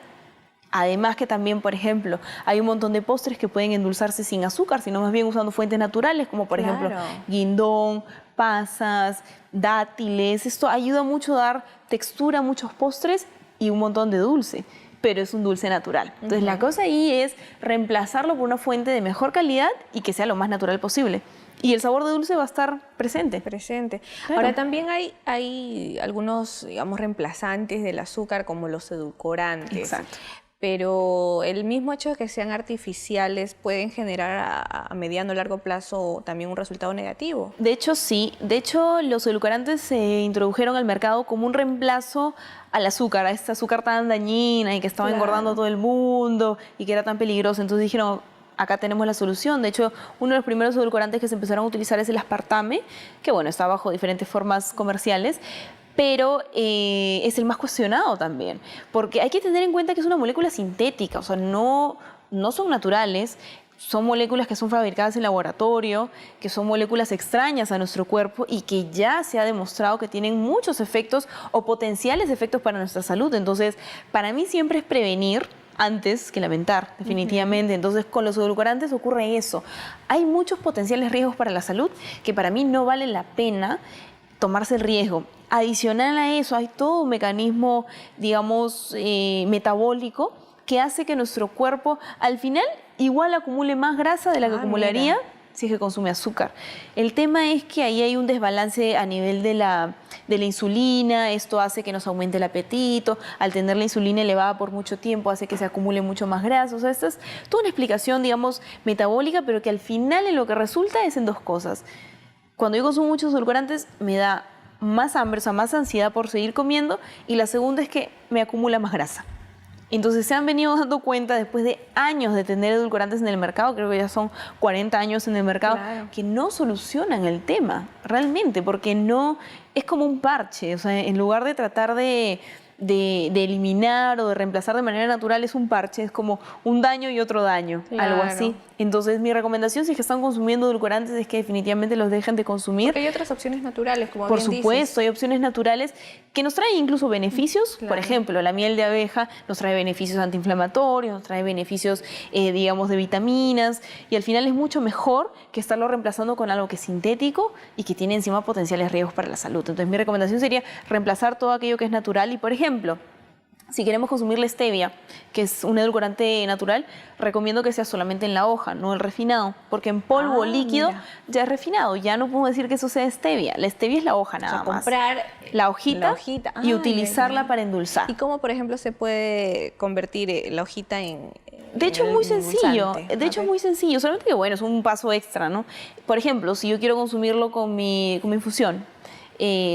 D: Además que también, por ejemplo, hay un montón de postres que pueden endulzarse sin azúcar, sino más bien usando fuentes naturales, como por ejemplo guindón, pasas, dátiles. Esto ayuda mucho a dar textura a muchos postres y un montón de dulce, pero es un dulce natural. Entonces la cosa ahí es reemplazarlo por una fuente de mejor calidad y que sea lo más natural posible. Y el sabor de dulce va a estar presente.
C: Presente.
D: Claro.
C: Ahora también hay algunos, digamos, reemplazantes del azúcar como los edulcorantes.
D: Exacto.
C: Pero el mismo hecho de que sean artificiales pueden generar a mediano o largo plazo también un resultado negativo.
D: De hecho, sí. De hecho, los edulcorantes se introdujeron al mercado como un reemplazo al azúcar, a esta azúcar tan dañina y que estaba engordando a todo el mundo y que era tan peligroso. Entonces dijeron, acá tenemos la solución. De hecho, uno de los primeros edulcorantes que se empezaron a utilizar es el aspartame, que bueno, está bajo diferentes formas comerciales, pero es el más cuestionado también, porque hay que tener en cuenta que es una molécula sintética, o sea, no son naturales, son moléculas que son fabricadas en laboratorio, que son moléculas extrañas a nuestro cuerpo y que ya se ha demostrado que tienen muchos efectos o potenciales efectos para nuestra salud. Entonces, para mí siempre es prevenir antes que lamentar, definitivamente. Entonces, con los edulcorantes ocurre eso. Hay muchos potenciales riesgos para la salud que para mí no vale la pena tomarse el riesgo. Adicional a eso, hay todo un mecanismo, digamos, metabólico que hace que nuestro cuerpo al final igual acumule más grasa de la que acumularía si es que consume azúcar. El tema es que ahí hay un desbalance a nivel de la insulina. Esto hace que nos aumente el apetito. Al tener la insulina elevada por mucho tiempo hace que se acumule mucho más grasa. O sea, esta es toda una explicación, digamos, metabólica, pero que al final en lo que resulta es en dos cosas. Cuando yo consumo muchos edulcorantes me da más hambre, o sea, más ansiedad por seguir comiendo, y la segunda es que me acumula más grasa. Entonces se han venido dando cuenta después de años de tener edulcorantes en el mercado, creo que ya son 40 años en el mercado, que no solucionan el tema realmente, porque no es como un parche. O sea, en lugar de tratar de eliminar o de reemplazar de manera natural, es un parche, es como un daño y otro daño, algo así. Entonces mi recomendación, si es que están consumiendo edulcorantes, es que definitivamente los dejen de consumir.
C: Porque hay otras opciones naturales, como
D: por
C: bien
D: supuesto,
C: dices.
D: hay opciones naturales que nos traen incluso beneficios. Por ejemplo, la miel de abeja nos trae beneficios antiinflamatorios, nos trae beneficios, digamos, de vitaminas, y al final es mucho mejor que estarlo reemplazando con algo que es sintético y que tiene encima potenciales riesgos para la salud. Entonces mi recomendación sería reemplazar todo aquello que es natural. Y por ejemplo, si queremos consumir la stevia, que es un edulcorante natural, recomiendo que sea solamente en la hoja, no el refinado, porque en polvo líquido ya es refinado. Ya no puedo decir que eso sea stevia. La stevia es la hoja nada más.
C: Comprar
D: la hojita y utilizarla para endulzar.
C: ¿Y cómo, por ejemplo, se puede convertir la hojita en
D: De hecho, es muy sencillo. De hecho, es muy sencillo. Solamente que, bueno, es un paso extra, ¿no? Por ejemplo, si yo quiero consumirlo con mi infusión,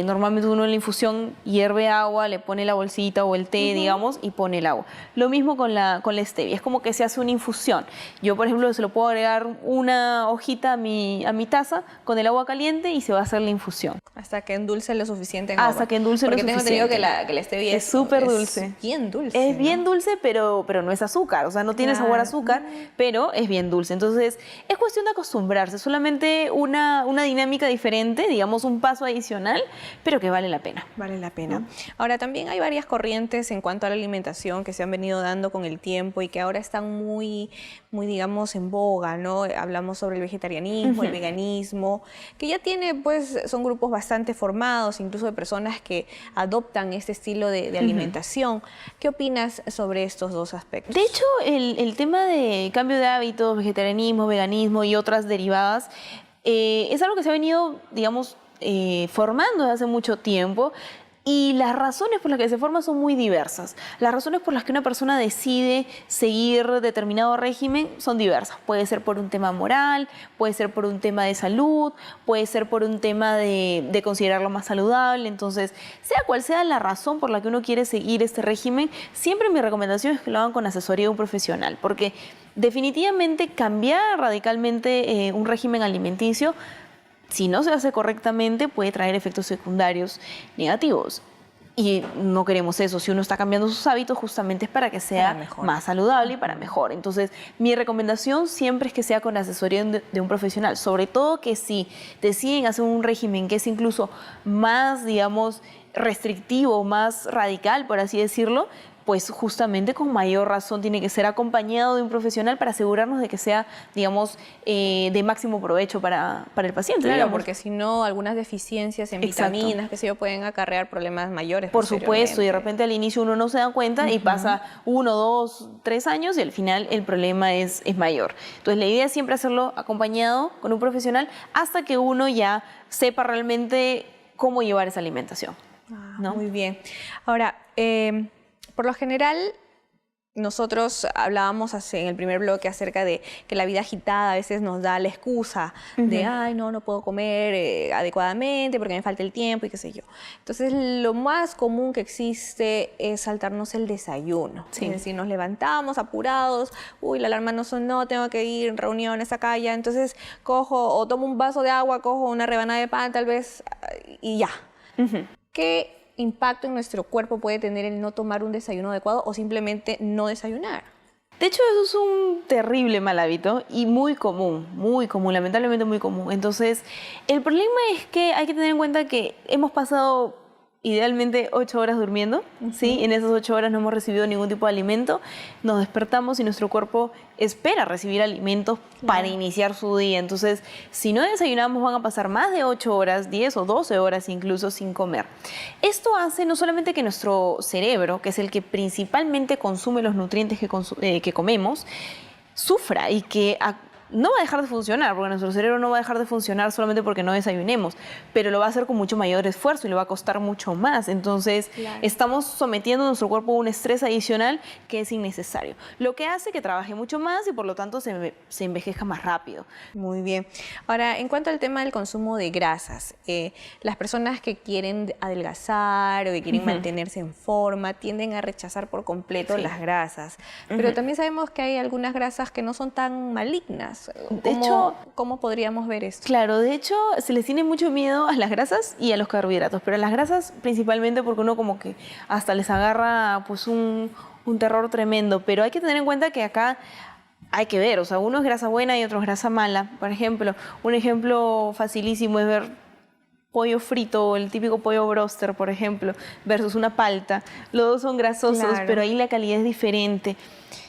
D: normalmente uno en la infusión hierve agua, le pone la bolsita o el té, digamos, y pone el agua. Lo mismo con la stevia, es como que se hace una infusión. Yo, por ejemplo, se lo puedo agregar una hojita a mi taza con el agua caliente y se va a hacer la infusión.
C: Hasta que endulce lo suficiente en agua.
D: Hasta que endulce lo suficiente.
C: Porque tengo entendido que la stevia
D: es súper dulce.
C: Es bien dulce.
D: Es bien dulce, pero no es azúcar. O sea, no tiene sabor a azúcar, pero es bien dulce. Entonces, es cuestión de acostumbrarse. Solamente una dinámica diferente, digamos, un paso adicional, pero que vale la pena.
C: Vale la pena. Ahora, también hay varias corrientes en cuanto a la alimentación que se han venido dando con el tiempo y que ahora están muy, digamos, en boga, ¿no? Hablamos sobre el vegetarianismo, el veganismo, que ya tiene, pues, son grupos bastante formados, incluso de personas que adoptan este estilo de alimentación. ¿Qué opinas sobre estos dos aspectos?
D: De hecho, el tema de cambio de hábitos, vegetarianismo, veganismo y otras derivadas, es algo que se ha venido, digamos, formando desde hace mucho tiempo, y las razones por las que se forma son muy diversas. Las razones por las que una persona decide seguir determinado régimen son diversas. Puede ser por un tema moral, puede ser por un tema de salud, puede ser por un tema de considerarlo más saludable. Entonces, sea cual sea la razón por la que uno quiere seguir este régimen, siempre mi recomendación es que lo hagan con asesoría de un profesional, porque definitivamente cambiar radicalmente un régimen alimenticio, si no se hace correctamente, puede traer efectos secundarios negativos. Y no queremos eso. Si uno está cambiando sus hábitos, justamente es para que sea más saludable y para mejor. Entonces, mi recomendación siempre es que sea con asesoría de un profesional. Sobre todo que si deciden hacer un régimen que es incluso más, digamos, restrictivo, más radical, por así decirlo, pues justamente con mayor razón tiene que ser acompañado de un profesional para asegurarnos de que sea, digamos, de máximo provecho para el paciente.
C: Claro,
D: digamos.
C: porque si no, algunas deficiencias en
D: Exacto.
C: vitaminas, que se yo, pueden acarrear problemas mayores.
D: Por supuesto, y de
C: posteriormente.
D: repente al inicio uno no se da cuenta y pasa 1, 2, 3 años y al final el problema es mayor. Entonces la idea es siempre hacerlo acompañado con un profesional hasta que uno ya sepa realmente cómo llevar esa alimentación. ¿No?
C: Muy bien. Ahora, por lo general, nosotros hablábamos en el primer bloque acerca de que la vida agitada a veces nos da la excusa de, ay, no puedo comer adecuadamente porque me falta el tiempo y qué sé yo. Entonces, lo más común que existe es saltarnos el desayuno.
D: Sí.
C: Es decir, nos levantamos apurados, uy, la alarma no sonó, tengo que ir en reuniones acá, ya. Entonces, cojo o tomo un vaso de agua, cojo una rebanada de pan tal vez y ya. ¿Qué impacto en nuestro cuerpo puede tener el no tomar un desayuno adecuado o simplemente no desayunar?
D: De hecho, eso es un terrible mal hábito y muy común, lamentablemente muy común. Entonces, el problema es que hay que tener en cuenta que hemos pasado idealmente 8 horas durmiendo, ¿sí? En esas 8 horas no hemos recibido ningún tipo de alimento, nos despertamos y nuestro cuerpo espera recibir alimentos para iniciar su día. Entonces, si no desayunamos van a pasar más de 8 horas, 10 o 12 horas incluso sin comer. Esto hace no solamente que nuestro cerebro, que es el que principalmente consume los nutrientes que comemos, sufra y que no va a dejar de funcionar, porque nuestro cerebro no va a dejar de funcionar solamente porque no desayunemos, pero lo va a hacer con mucho mayor esfuerzo y le va a costar mucho más. Entonces, estamos sometiendo a nuestro cuerpo a un estrés adicional que es innecesario, lo que hace que trabaje mucho más y por lo tanto se envejezca más rápido.
C: Muy bien. Ahora, en cuanto al tema del consumo de grasas, las personas que quieren adelgazar o que quieren mantenerse en forma tienden a rechazar por completo las grasas. Pero también sabemos que hay algunas grasas que no son tan malignas.
D: De hecho,
C: ¿cómo podríamos ver esto?
D: Claro, de hecho se les tiene mucho miedo a las grasas y a los carbohidratos, pero a las grasas principalmente porque uno como que hasta les agarra pues un terror tremendo, pero hay que tener en cuenta que acá hay que ver, o sea, uno es grasa buena y otro es grasa mala. Por ejemplo, un ejemplo facilísimo es ver pollo frito, el típico pollo broster, por ejemplo, versus una palta. Los dos son grasosos,
C: Claro.
D: pero ahí la calidad es diferente.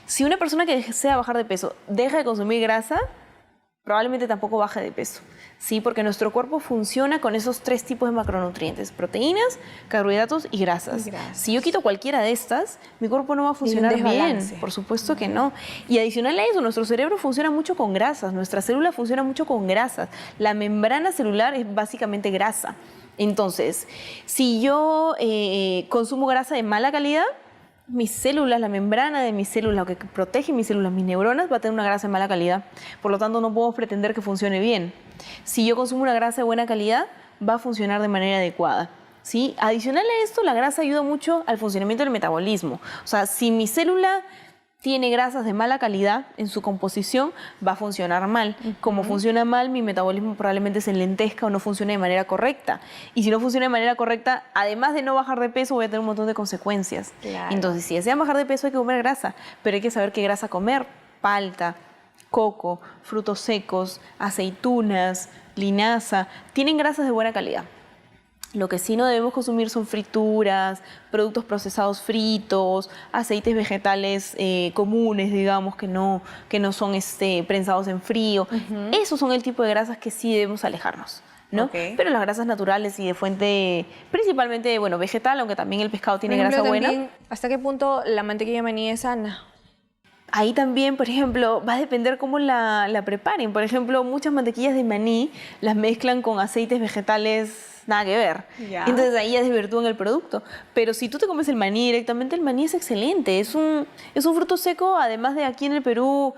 D: Si una persona que desea bajar de peso deja de consumir grasa, probablemente tampoco baje de peso, ¿sí? Porque nuestro cuerpo funciona con esos 3 tipos de macronutrientes: proteínas, carbohidratos y grasas. Si yo quito cualquiera de estas, mi cuerpo no va a funcionar bien.
C: desbalance.
D: Por supuesto que no. Y adicional a eso, nuestro cerebro funciona mucho con grasas, nuestra célula funciona mucho con grasas. La membrana celular es básicamente grasa. Entonces, si yo consumo grasa de mala calidad, mis células, la membrana de mis células, lo que protege mis células, mis neuronas, va a tener una grasa de mala calidad. Por lo tanto, no podemos pretender que funcione bien. Si yo consumo una grasa de buena calidad, va a funcionar de manera adecuada, ¿sí? Adicional a esto, la grasa ayuda mucho al funcionamiento del metabolismo. O sea, si mi célula tiene grasas de mala calidad en su composición, va a funcionar mal. Como funciona mal, mi metabolismo probablemente se enlentezca o no funcione de manera correcta. Y si no funciona de manera correcta, además de no bajar de peso, voy a tener un montón de consecuencias.
C: Claro.
D: Entonces, si desean bajar de peso, hay que comer grasa, pero hay que saber qué grasa comer: palta, coco, frutos secos, aceitunas, linaza. Tienen grasas de buena calidad. Lo que sí no debemos consumir son frituras, productos procesados fritos, aceites vegetales comunes, digamos, que no son prensados en frío. Esos son el tipo de grasas que sí debemos alejarnos, ¿no?
C: Okay.
D: Pero las grasas naturales y de fuente, principalmente, bueno, vegetal, aunque también el pescado tiene
C: Por ejemplo,
D: grasa buena.
C: también, ¿hasta qué punto la mantequilla de maní es sana?
D: Ahí también, por ejemplo, va a depender cómo la preparen. Por ejemplo, muchas mantequillas de maní las mezclan con aceites vegetales nada que ver.
C: Ya.
D: Entonces ahí ya desvirtúan el producto. Pero si tú te comes el maní directamente, el maní es excelente. Es un fruto seco, además de aquí en el Perú,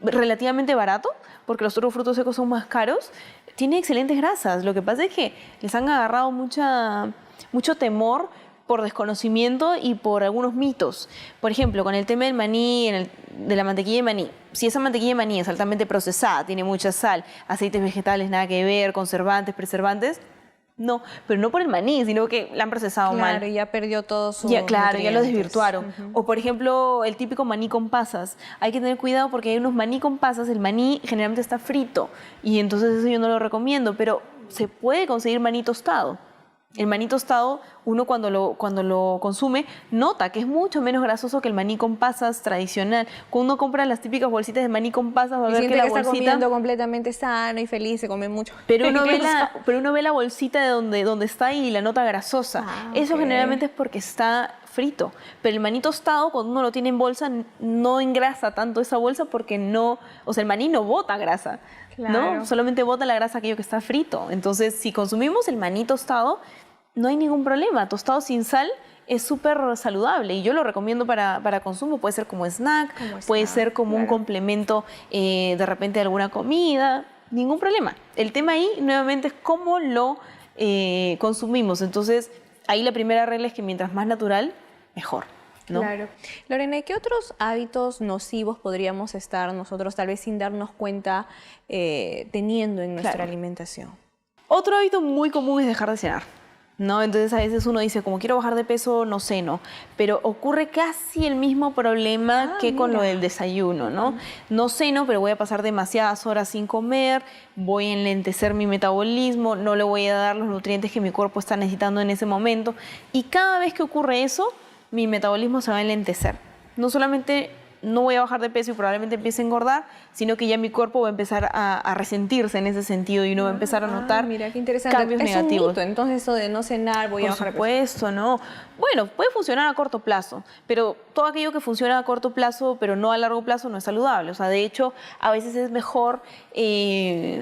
D: relativamente barato, porque los otros frutos secos son más caros. Tiene excelentes grasas. Lo que pasa es que les han agarrado mucho temor por desconocimiento y por algunos mitos. Por ejemplo, con el tema del maní, de la mantequilla de maní. Si esa mantequilla de maní es altamente procesada, tiene mucha sal, aceites vegetales, nada que ver, conservantes, preservantes, no, pero no por el maní, sino que la han procesado mal.
C: Claro, ya perdió todo su
D: Ya, claro, ya lo
C: nutrientes.
D: desvirtuaron. O por ejemplo, el típico maní con pasas. Hay que tener cuidado porque hay unos maní con pasas, el maní generalmente está frito y entonces eso yo no lo recomiendo, pero se puede conseguir maní tostado. El maní tostado, uno cuando lo consume nota que es mucho menos grasoso que el maní con pasas tradicional. Cuando uno compra las típicas bolsitas de maní con pasas, va a
C: Y
D: ver
C: siente
D: que la
C: que está
D: bolsita...
C: comiendo completamente sano y feliz, se come mucho.
D: Pero uno ve la bolsita de donde está y la nota grasosa. Eso
C: ok.
D: generalmente es porque está frito. Pero el maní tostado, cuando uno lo tiene en bolsa, no engrasa tanto esa bolsa porque no... O sea, el maní no bota grasa,
C: Claro.
D: ¿no? Solamente bota la grasa aquello que está frito. Entonces, si consumimos el maní tostado, no hay ningún problema. Tostado sin sal es súper saludable y yo lo recomiendo para consumo. Puede ser como snack, puede ser como un complemento de repente de alguna comida. Ningún problema. El tema ahí, nuevamente, es cómo lo consumimos. Entonces, ahí la primera regla es que mientras más natural, mejor, ¿no?
C: Claro. Lorena, ¿y qué otros hábitos nocivos podríamos estar nosotros, tal vez sin darnos cuenta, teniendo en nuestra alimentación?
D: Otro hábito muy común es dejar de cenar, ¿no? Entonces a veces uno dice, como quiero bajar de peso, no ceno. Pero ocurre casi el mismo problema que con lo del desayuno, ¿no? No ceno, pero voy a pasar demasiadas horas sin comer, voy a enlentecer mi metabolismo, no le voy a dar los nutrientes que mi cuerpo está necesitando en ese momento. Y cada vez que ocurre eso, mi metabolismo se va a enlentecer. No solamente no voy a bajar de peso y probablemente empiece a engordar, sino que ya mi cuerpo va a empezar a resentirse en ese sentido y uno va a empezar a notar
C: mira, qué interesante.
D: cambios
C: Es
D: negativos.
C: un mito, entonces eso de no cenar, voy a bajar de peso.
D: Por supuesto, ¿no? Bueno, puede funcionar a corto plazo, pero todo aquello que funciona a corto plazo, pero no a largo plazo, no es saludable. O sea, de hecho, a veces es mejor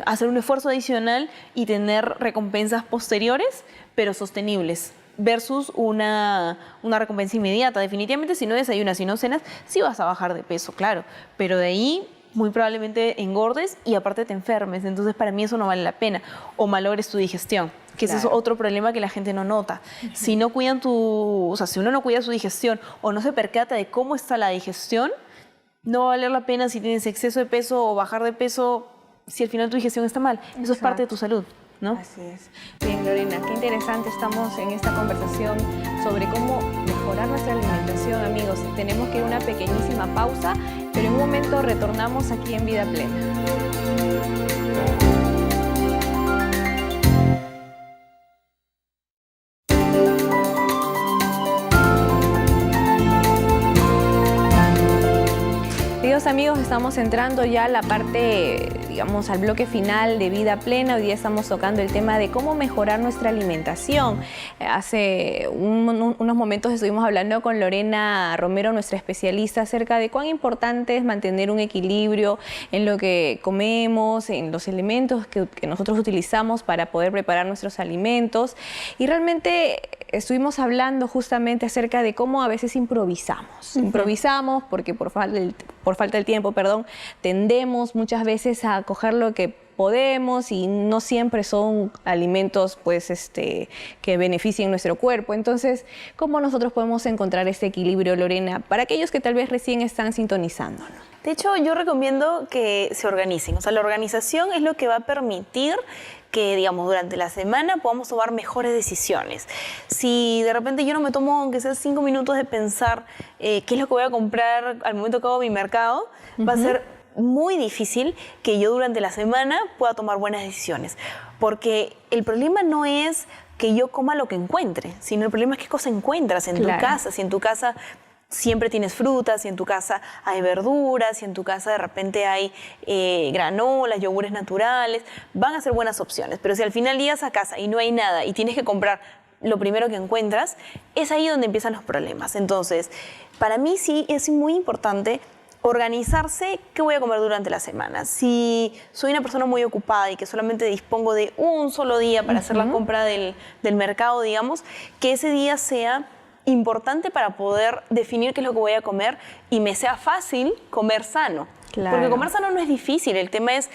D: hacer un esfuerzo adicional y tener recompensas posteriores, pero sostenibles, versus una recompensa inmediata. Definitivamente, si no desayunas, si no cenas, sí vas a bajar de peso, claro, pero de ahí muy probablemente engordes y aparte te enfermes. Entonces, para mí eso no vale la pena. O malogres tu digestión, que ese es otro problema que la gente no nota. Si no cuidan si uno no cuida su digestión o no se percata de cómo está la digestión, no va a valer la pena si tienes exceso de peso o bajar de peso si al final tu digestión está mal. Eso es parte de tu salud, ¿no?
C: Así es. Bien, Lorena, qué interesante estamos en esta conversación sobre cómo mejorar nuestra alimentación, amigos. Tenemos que ir a una pequeñísima pausa, pero en un momento retornamos aquí en Vida Plena. Queridos amigos, estamos entrando ya a la parte, digamos, al bloque final de Vida Plena. Hoy día estamos tocando el tema de cómo mejorar nuestra alimentación. Hace unos momentos estuvimos hablando con Lorena Romero, nuestra especialista, acerca de cuán importante es mantener un equilibrio en lo que comemos, en los elementos que nosotros utilizamos para poder preparar nuestros alimentos. Y realmente estuvimos hablando justamente acerca de cómo a veces improvisamos. Improvisamos porque por falta del tiempo, tendemos muchas veces a coger lo que podemos y no siempre son alimentos que beneficien nuestro cuerpo. Entonces, ¿cómo nosotros podemos encontrar este equilibrio, Lorena, para aquellos que tal vez recién están sintonizándonos?
D: De hecho, yo recomiendo que se organicen. O sea, la organización es lo que va a permitir que, digamos, durante la semana podamos tomar mejores decisiones. Si de repente yo no me tomo, aunque sea 5 minutos de pensar qué es lo que voy a comprar al momento que hago mi mercado, va a ser muy difícil que yo durante la semana pueda tomar buenas decisiones. Porque el problema no es que yo coma lo que encuentre, sino el problema es qué cosa encuentras en tu casa. Si en tu casa siempre tienes frutas, si en tu casa hay verduras, si en tu casa de repente hay granolas, yogures naturales, van a ser buenas opciones. Pero si al final llegas a casa y no hay nada y tienes que comprar lo primero que encuentras, es ahí donde empiezan los problemas. Entonces, para mí sí es muy importante organizarse qué voy a comer durante la semana. Si soy una persona muy ocupada y que solamente dispongo de un solo día para hacer la compra del mercado, digamos, que ese día sea importante para poder definir qué es lo que voy a comer y me sea fácil comer sano.
C: Claro.
D: Porque comer sano no es difícil, el tema es,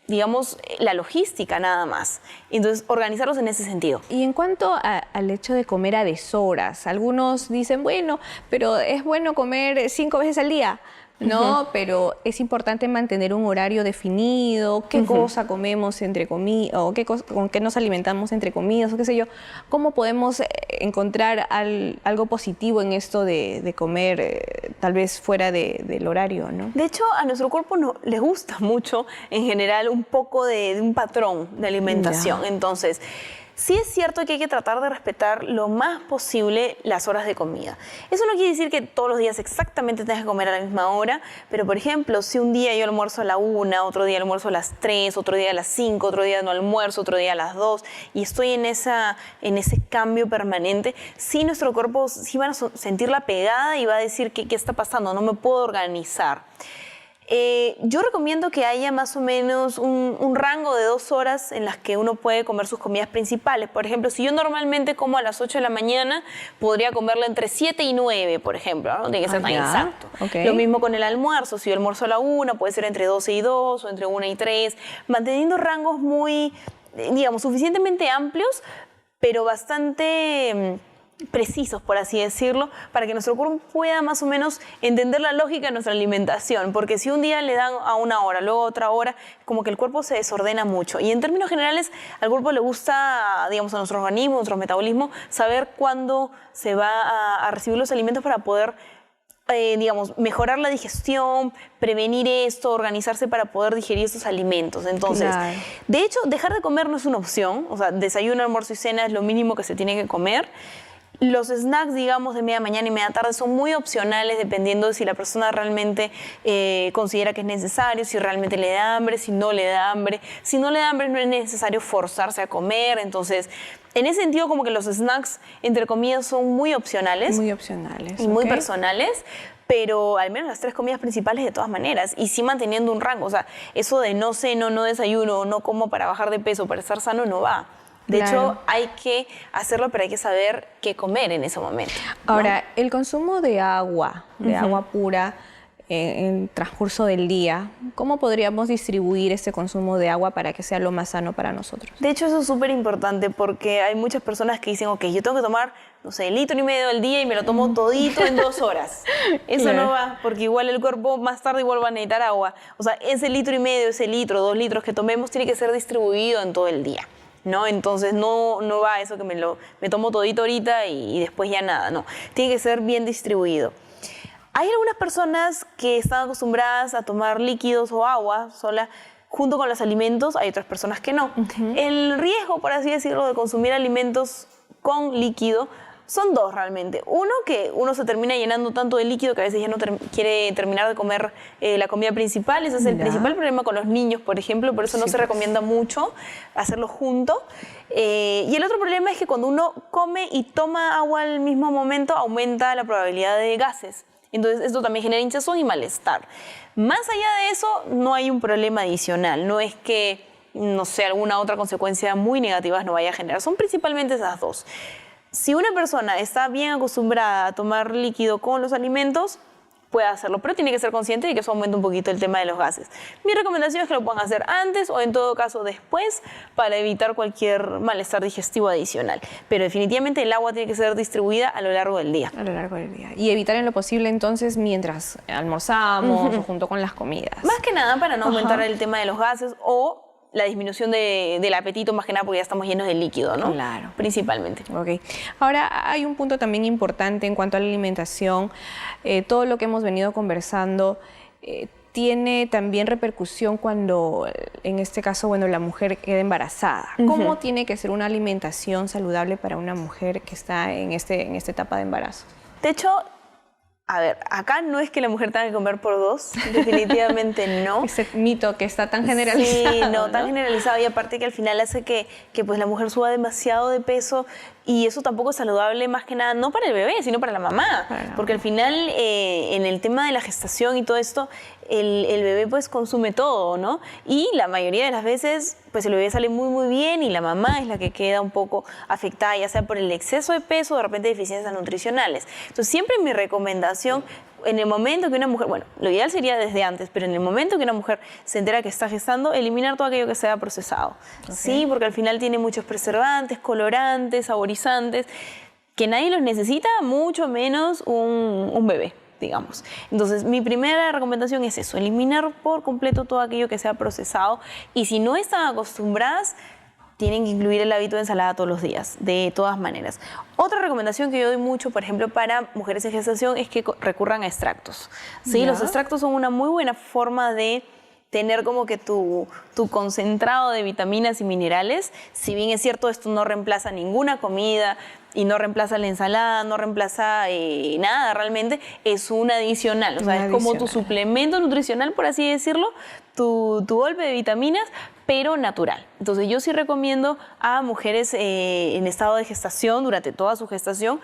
D: digamos, la logística nada más. Entonces, organizarlos en ese sentido.
C: Y en cuanto al hecho de comer a deshoras, algunos dicen, bueno, pero es bueno comer 5 veces al día. No, pero es importante mantener un horario definido, qué cosa comemos entre comidas, o con qué nos alimentamos entre comidas, o qué sé yo. ¿Cómo podemos encontrar algo positivo en esto de comer tal vez fuera del horario, ¿no?
D: De hecho, a nuestro cuerpo le gusta mucho, en general, un poco de un patrón de alimentación. Entonces, Sí es cierto que hay que tratar de respetar lo más posible las horas de comida. Eso no quiere decir que todos los días exactamente tengas que comer a la misma hora, pero por ejemplo, si un día yo almuerzo a la 1, otro día almuerzo a las 3, otro día a las 5, otro día no almuerzo, otro día a las 2, y estoy en ese cambio permanente, sí nuestro cuerpo sí va a sentir la pegada y va a decir qué está pasando, no me puedo organizar. Yo recomiendo que haya más o menos un rango de 2 horas en las que uno puede comer sus comidas principales. Por ejemplo, si yo normalmente como a las 8 de la mañana, podría comerla entre 7 y 9, por ejemplo, ¿no? Tiene que ser tan exacto.
C: Okay.
D: Lo mismo con el almuerzo. Si yo almuerzo a la 1, puede ser entre 12 y 2 o entre 1 y 3, manteniendo rangos muy, digamos, suficientemente amplios, pero bastante precisos, por así decirlo, para que nuestro cuerpo pueda más o menos entender la lógica de nuestra alimentación, porque si un día le dan a una hora, luego a otra hora, como que el cuerpo se desordena mucho. Y en términos generales, al cuerpo le gusta, digamos, a nuestro organismo, a nuestro metabolismo, saber cuándo se va a recibir los alimentos para poder digamos, mejorar la digestión, prevenir esto, organizarse para poder digerir estos alimentos. Entonces,
C: claro.
D: De hecho, dejar de comer no es una opción. O sea, desayuno, almuerzo y cena es lo mínimo que se tiene que comer. Los snacks, digamos, de media mañana y media tarde son muy opcionales dependiendo de si la persona realmente considera que es necesario, si realmente le da hambre, si no le da hambre. Si no le da hambre no es necesario forzarse a comer. Entonces, en ese sentido, como que los snacks, entre comillas, son muy opcionales.
C: Muy opcionales.
D: Y muy personales. Pero al menos las 3 comidas principales de todas maneras. Y sí manteniendo un rango. O sea, eso de no ceno, no desayuno, no como para bajar de peso, para estar sano, no va. De hecho, hay que hacerlo, pero hay que saber qué comer en ese momento, ¿no?
C: Ahora, el consumo de agua pura en el transcurso del día, ¿cómo podríamos distribuir ese consumo de agua para que sea lo más sano para nosotros?
D: De hecho, eso es súper importante porque hay muchas personas que dicen, ok, yo tengo que tomar, no sé, 1,5 litros al día y me lo tomo todito en 2 horas. Eso no va, porque igual el cuerpo más tarde igual va a necesitar agua. O sea, ese 1,5 litros, ese litro, 2 litros que tomemos tiene que ser distribuido en todo el día, ¿no? Entonces no va eso que me tomo todito ahorita y después ya nada, no. Tiene que ser bien distribuido. Hay algunas personas que están acostumbradas a tomar líquidos o agua sola junto con los alimentos, hay otras personas que no. El riesgo, por así decirlo, de consumir alimentos con líquido son 2 realmente. Uno, que uno se termina llenando tanto de líquido que a veces ya no quiere terminar de comer la comida principal. Ese es el principal problema con los niños, por ejemplo, por eso no se recomienda mucho hacerlo junto. Y el otro problema es que cuando uno come y toma agua al mismo momento, aumenta la probabilidad de gases. Entonces, esto también genera hinchazón y malestar. Más allá de eso, no hay un problema adicional. No es que, no sé, alguna otra consecuencia muy negativa no vaya a generar. Son principalmente esas 2. Si una persona está bien acostumbrada a tomar líquido con los alimentos, puede hacerlo, pero tiene que ser consciente de que eso aumenta un poquito el tema de los gases. Mi recomendación es que lo puedan hacer antes o en todo caso después para evitar cualquier malestar digestivo adicional. Pero definitivamente el agua tiene que ser distribuida a lo largo del día.
C: A lo largo del día. Y evitar en lo posible entonces mientras almorzamos o junto con las comidas.
D: Más que nada para no aumentar el tema de los gases o la disminución del apetito, más que nada porque ya estamos llenos de líquido, ¿no?
C: Claro.
D: Principalmente.
C: Ok. Ahora, hay un punto también importante en cuanto a la alimentación. Todo lo que hemos venido conversando tiene también repercusión cuando, en este caso, bueno, la mujer queda embarazada. ¿Cómo tiene que ser una alimentación saludable para una mujer que está en esta etapa de embarazo?
D: De hecho, a ver, acá no es que la mujer tenga que comer por 2, definitivamente no.
C: Ese mito que está tan generalizado.
D: Sí, no, tan generalizado, y aparte que al final hace que pues la mujer suba demasiado de peso, y eso tampoco es saludable, más que nada, no para el bebé, sino para la mamá. Porque al final, en el tema de la gestación y todo esto, el bebé pues consume todo, ¿no? Y la mayoría de las veces, pues el bebé sale muy, muy bien y la mamá es la que queda un poco afectada, ya sea por el exceso de peso o de repente deficiencias nutricionales. Entonces, siempre mi recomendación, en el momento que una mujer, bueno, lo ideal sería desde antes, pero en el momento que una mujer se entera que está gestando, eliminar todo aquello que sea procesado. Sí, porque al final tiene muchos preservantes, colorantes, saborizantes, que nadie los necesita, mucho menos un bebé, digamos. Entonces, mi primera recomendación es eso, eliminar por completo todo aquello que sea procesado, y si no están acostumbradas, tienen que incluir el hábito de ensalada todos los días, de todas maneras. Otra recomendación que yo doy mucho, por ejemplo, para mujeres en gestación, es que recurran a extractos. ¿Sí? Los extractos son una muy buena forma de tener como que tu concentrado de vitaminas y minerales. Si bien es cierto, esto no reemplaza ninguna comida y no reemplaza la ensalada, no reemplaza nada realmente, es un adicional. O sea, es como tu suplemento nutricional, por así decirlo, tu golpe de vitaminas, pero natural. Entonces yo sí recomiendo a mujeres en estado de gestación, durante toda su gestación,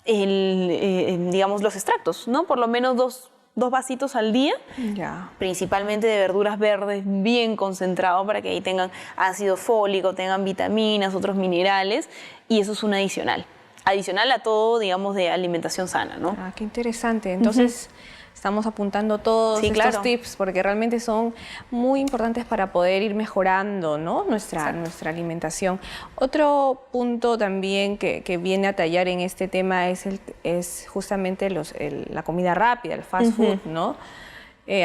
D: digamos, los extractos, ¿no? Por lo menos dos vasitos al día, principalmente de verduras verdes, bien concentrado para que ahí tengan ácido fólico, tengan vitaminas, otros minerales, y eso es un adicional a todo, digamos, de alimentación sana, ¿no?
C: Ah, qué interesante. Entonces, estamos apuntando todos estos tips porque realmente son muy importantes para poder ir mejorando, ¿no? nuestra alimentación. Otro punto también que viene a tallar en este tema es justamente la comida rápida, el fast food, ¿no?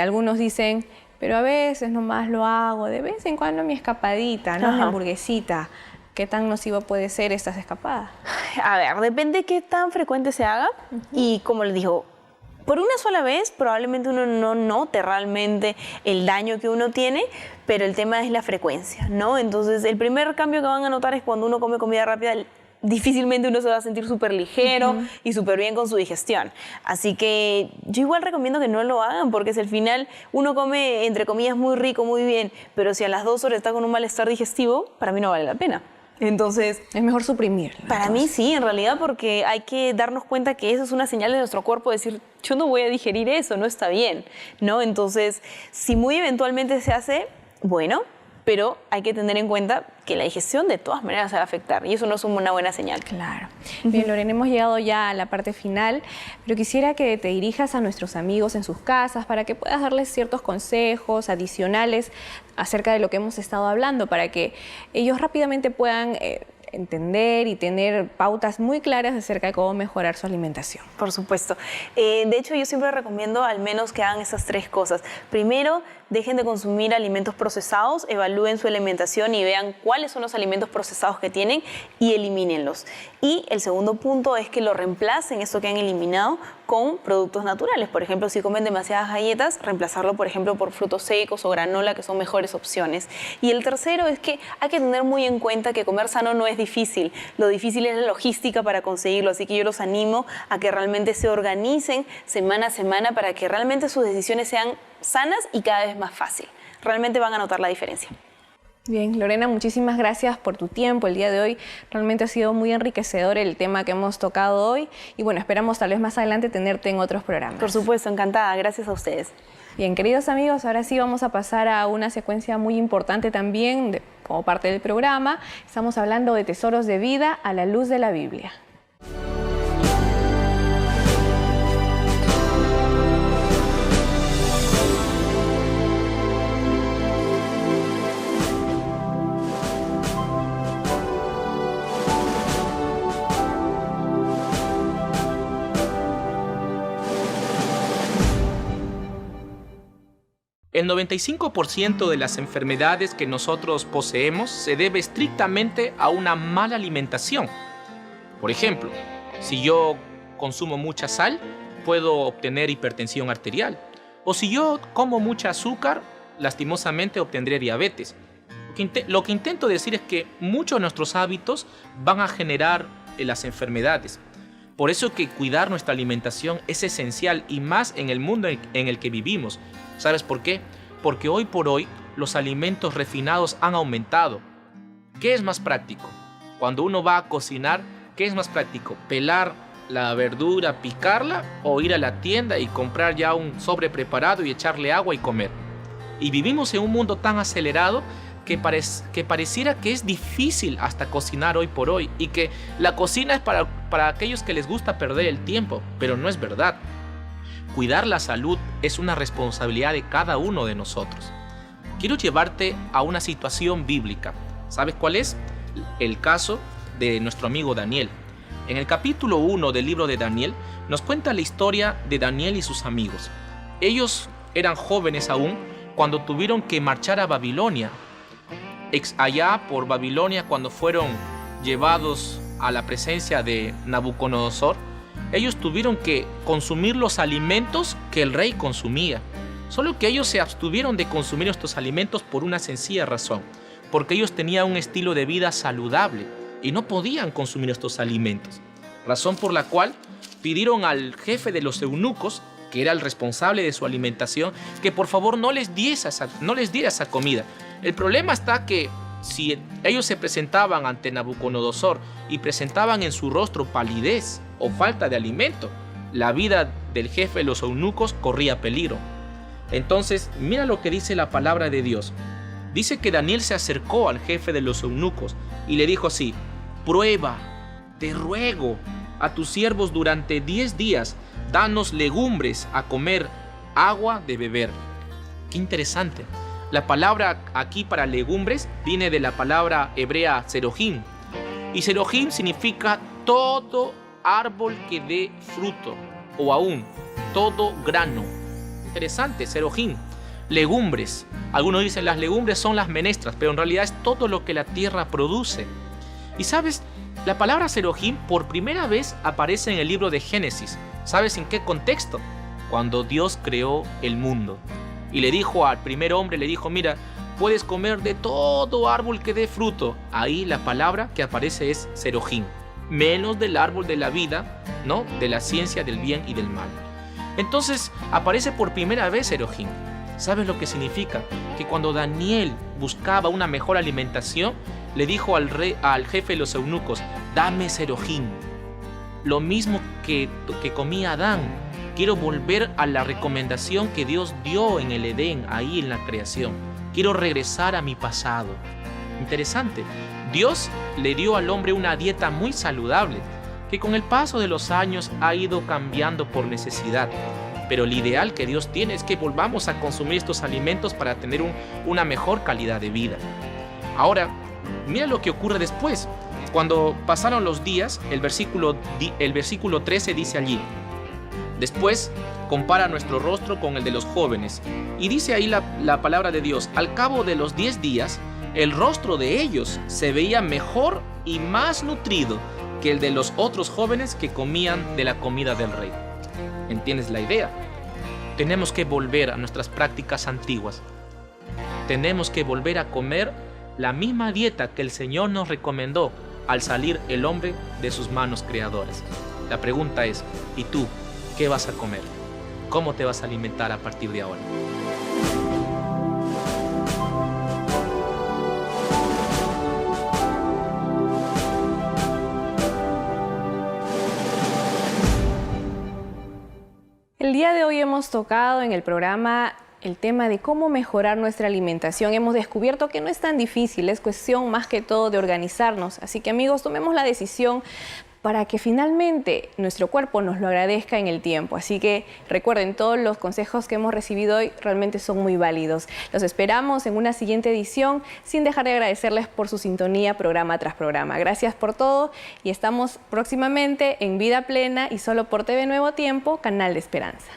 C: Algunos dicen, pero a veces nomás lo hago, de vez en cuando mi escapadita, ¿no? Mi hamburguesita. ¿Qué tan nocivo puede ser estas escapadas?
D: A ver, depende de qué tan frecuente se haga y, como les digo, por una sola vez probablemente uno no note realmente el daño que uno tiene, pero el tema es la frecuencia, ¿no? Entonces, el primer cambio que van a notar es cuando uno come comida rápida, difícilmente uno se va a sentir súper ligero y súper bien con su digestión. Así que yo igual recomiendo que no lo hagan, porque si al final uno come, entre comillas, muy rico, muy bien, pero si a las 2 horas está con un malestar digestivo, para mí no vale la pena. Entonces,
C: es mejor suprimirlo.
D: Para mí sí, en realidad, porque hay que darnos cuenta que eso es una señal de nuestro cuerpo, decir, yo no voy a digerir eso, no está bien, ¿no? Entonces, si muy eventualmente se hace, bueno, pero hay que tener en cuenta que la digestión de todas maneras se va a afectar y eso no es una buena señal.
C: Claro. Bien, Lorena, hemos llegado ya a la parte final, pero quisiera que te dirijas a nuestros amigos en sus casas para que puedas darles ciertos consejos adicionales acerca de lo que hemos estado hablando, para que ellos rápidamente puedan entender y tener pautas muy claras acerca de cómo mejorar su alimentación.
D: Por supuesto. De hecho, yo siempre recomiendo al menos que hagan esas 3 cosas. Primero, dejen de consumir alimentos procesados, evalúen su alimentación y vean cuáles son los alimentos procesados que tienen y elimínenlos. Y el segundo punto es que lo reemplacen, eso que han eliminado, con productos naturales. Por ejemplo, si comen demasiadas galletas, reemplazarlo, por ejemplo, por frutos secos o granola, que son mejores opciones. Y el tercero es que hay que tener muy en cuenta que comer sano no es difícil. Lo difícil es la logística para conseguirlo. Así que yo los animo a que realmente se organicen semana a semana para que realmente sus decisiones sean sanas y cada vez más fácil. Realmente van a notar la diferencia.
C: Bien, Lorena, muchísimas gracias por tu tiempo el día de hoy. Realmente ha sido muy enriquecedor el tema que hemos tocado hoy y bueno, esperamos tal vez más adelante tenerte en otros programas.
D: Por supuesto, encantada. Gracias a ustedes.
C: Bien, queridos amigos, ahora sí vamos a pasar a una secuencia muy importante también como parte del programa. Estamos hablando de tesoros de vida a la luz de la Biblia.
E: El 95% de las enfermedades que nosotros poseemos se debe estrictamente a una mala alimentación. Por ejemplo, si yo consumo mucha sal, puedo obtener hipertensión arterial. O si yo como mucha azúcar, lastimosamente obtendré diabetes. Lo que intento decir es que muchos de nuestros hábitos van a generar las enfermedades. Por eso que cuidar nuestra alimentación es esencial y más en el mundo en el que vivimos. ¿Sabes por qué? Porque hoy por hoy los alimentos refinados han aumentado. ¿Qué es más práctico? Cuando uno va a cocinar, ¿qué es más práctico? ¿Pelar la verdura, picarla o ir a la tienda y comprar ya un sobre preparado y echarle agua y comer? Y vivimos en un mundo tan acelerado que pareciera que es difícil hasta cocinar hoy por hoy y que la cocina es para aquellos que les gusta perder el tiempo, pero no es verdad. Cuidar la salud es una responsabilidad de cada uno de nosotros. Quiero llevarte a una situación bíblica. ¿Sabes cuál es? El caso de nuestro amigo Daniel. En el capítulo 1 del libro de Daniel nos cuenta la historia de Daniel y sus amigos. Ellos eran jóvenes aún cuando tuvieron que marchar a Babilonia. Allá por Babilonia, cuando fueron llevados a la presencia de Nabucodonosor, ellos tuvieron que consumir los alimentos que el rey consumía. Solo que ellos se abstuvieron de consumir estos alimentos por una sencilla razón, porque ellos tenían un estilo de vida saludable y no podían consumir estos alimentos. Razón por la cual pidieron al jefe de los eunucos, que era el responsable de su alimentación, que por favor no les diera esa comida. El problema está que si ellos se presentaban ante Nabucodonosor y presentaban en su rostro palidez o falta de alimento, la vida del jefe de los eunucos corría peligro. Entonces, mira lo que dice la palabra de Dios. Dice que Daniel se acercó al jefe de los eunucos y le dijo así: prueba, te ruego, a tus siervos durante 10 días, danos legumbres a comer, agua de beber. Qué interesante. La palabra aquí para legumbres viene de la palabra hebrea serohim. Y serohim significa todo árbol que dé fruto, o aún todo grano. Interesante, serohim. Legumbres. Algunos dicen las legumbres son las menestras, pero en realidad es todo lo que la tierra produce. Y sabes, la palabra serohim por primera vez aparece en el libro de Génesis. ¿Sabes en qué contexto? Cuando Dios creó el mundo. Y le dijo al primer hombre, le dijo: mira, puedes comer de todo árbol que dé fruto. Ahí la palabra que aparece es serohim. Menos del árbol de la vida, ¿no? De la ciencia del bien y del mal. Entonces aparece por primera vez serohim. ¿Sabes lo que significa? Que cuando Daniel buscaba una mejor alimentación, le dijo al jefe de los eunucos: dame serohim. Lo mismo que comía Adán. Quiero volver a la recomendación que Dios dio en el Edén, ahí en la creación. Quiero regresar a mi pasado. Interesante. Dios le dio al hombre una dieta muy saludable, que con el paso de los años ha ido cambiando por necesidad. Pero el ideal que Dios tiene es que volvamos a consumir estos alimentos para tener una mejor calidad de vida. Ahora, mira lo que ocurre después. Cuando pasaron los días, el versículo 13 dice allí: después compara nuestro rostro con el de los jóvenes. Y dice ahí la palabra de Dios: al cabo de los 10 días, el rostro de ellos se veía mejor y más nutrido que el de los otros jóvenes que comían de la comida del rey. ¿Entiendes la idea? Tenemos que volver a nuestras prácticas antiguas. Tenemos que volver a comer la misma dieta que el Señor nos recomendó al salir el hombre de sus manos creadoras. La pregunta es: ¿y tú qué vas a comer? ¿Cómo te vas a alimentar a partir de ahora?
C: El día de hoy hemos tocado en el programa el tema de cómo mejorar nuestra alimentación. Hemos descubierto que no es tan difícil, es cuestión más que todo de organizarnos. Así que, amigos, tomemos la decisión para que finalmente nuestro cuerpo nos lo agradezca en el tiempo. Así que recuerden, todos los consejos que hemos recibido hoy realmente son muy válidos. Los esperamos en una siguiente edición, sin dejar de agradecerles por su sintonía programa tras programa. Gracias por todo y estamos próximamente en Vida Plena y solo por TV Nuevo Tiempo, Canal de Esperanza.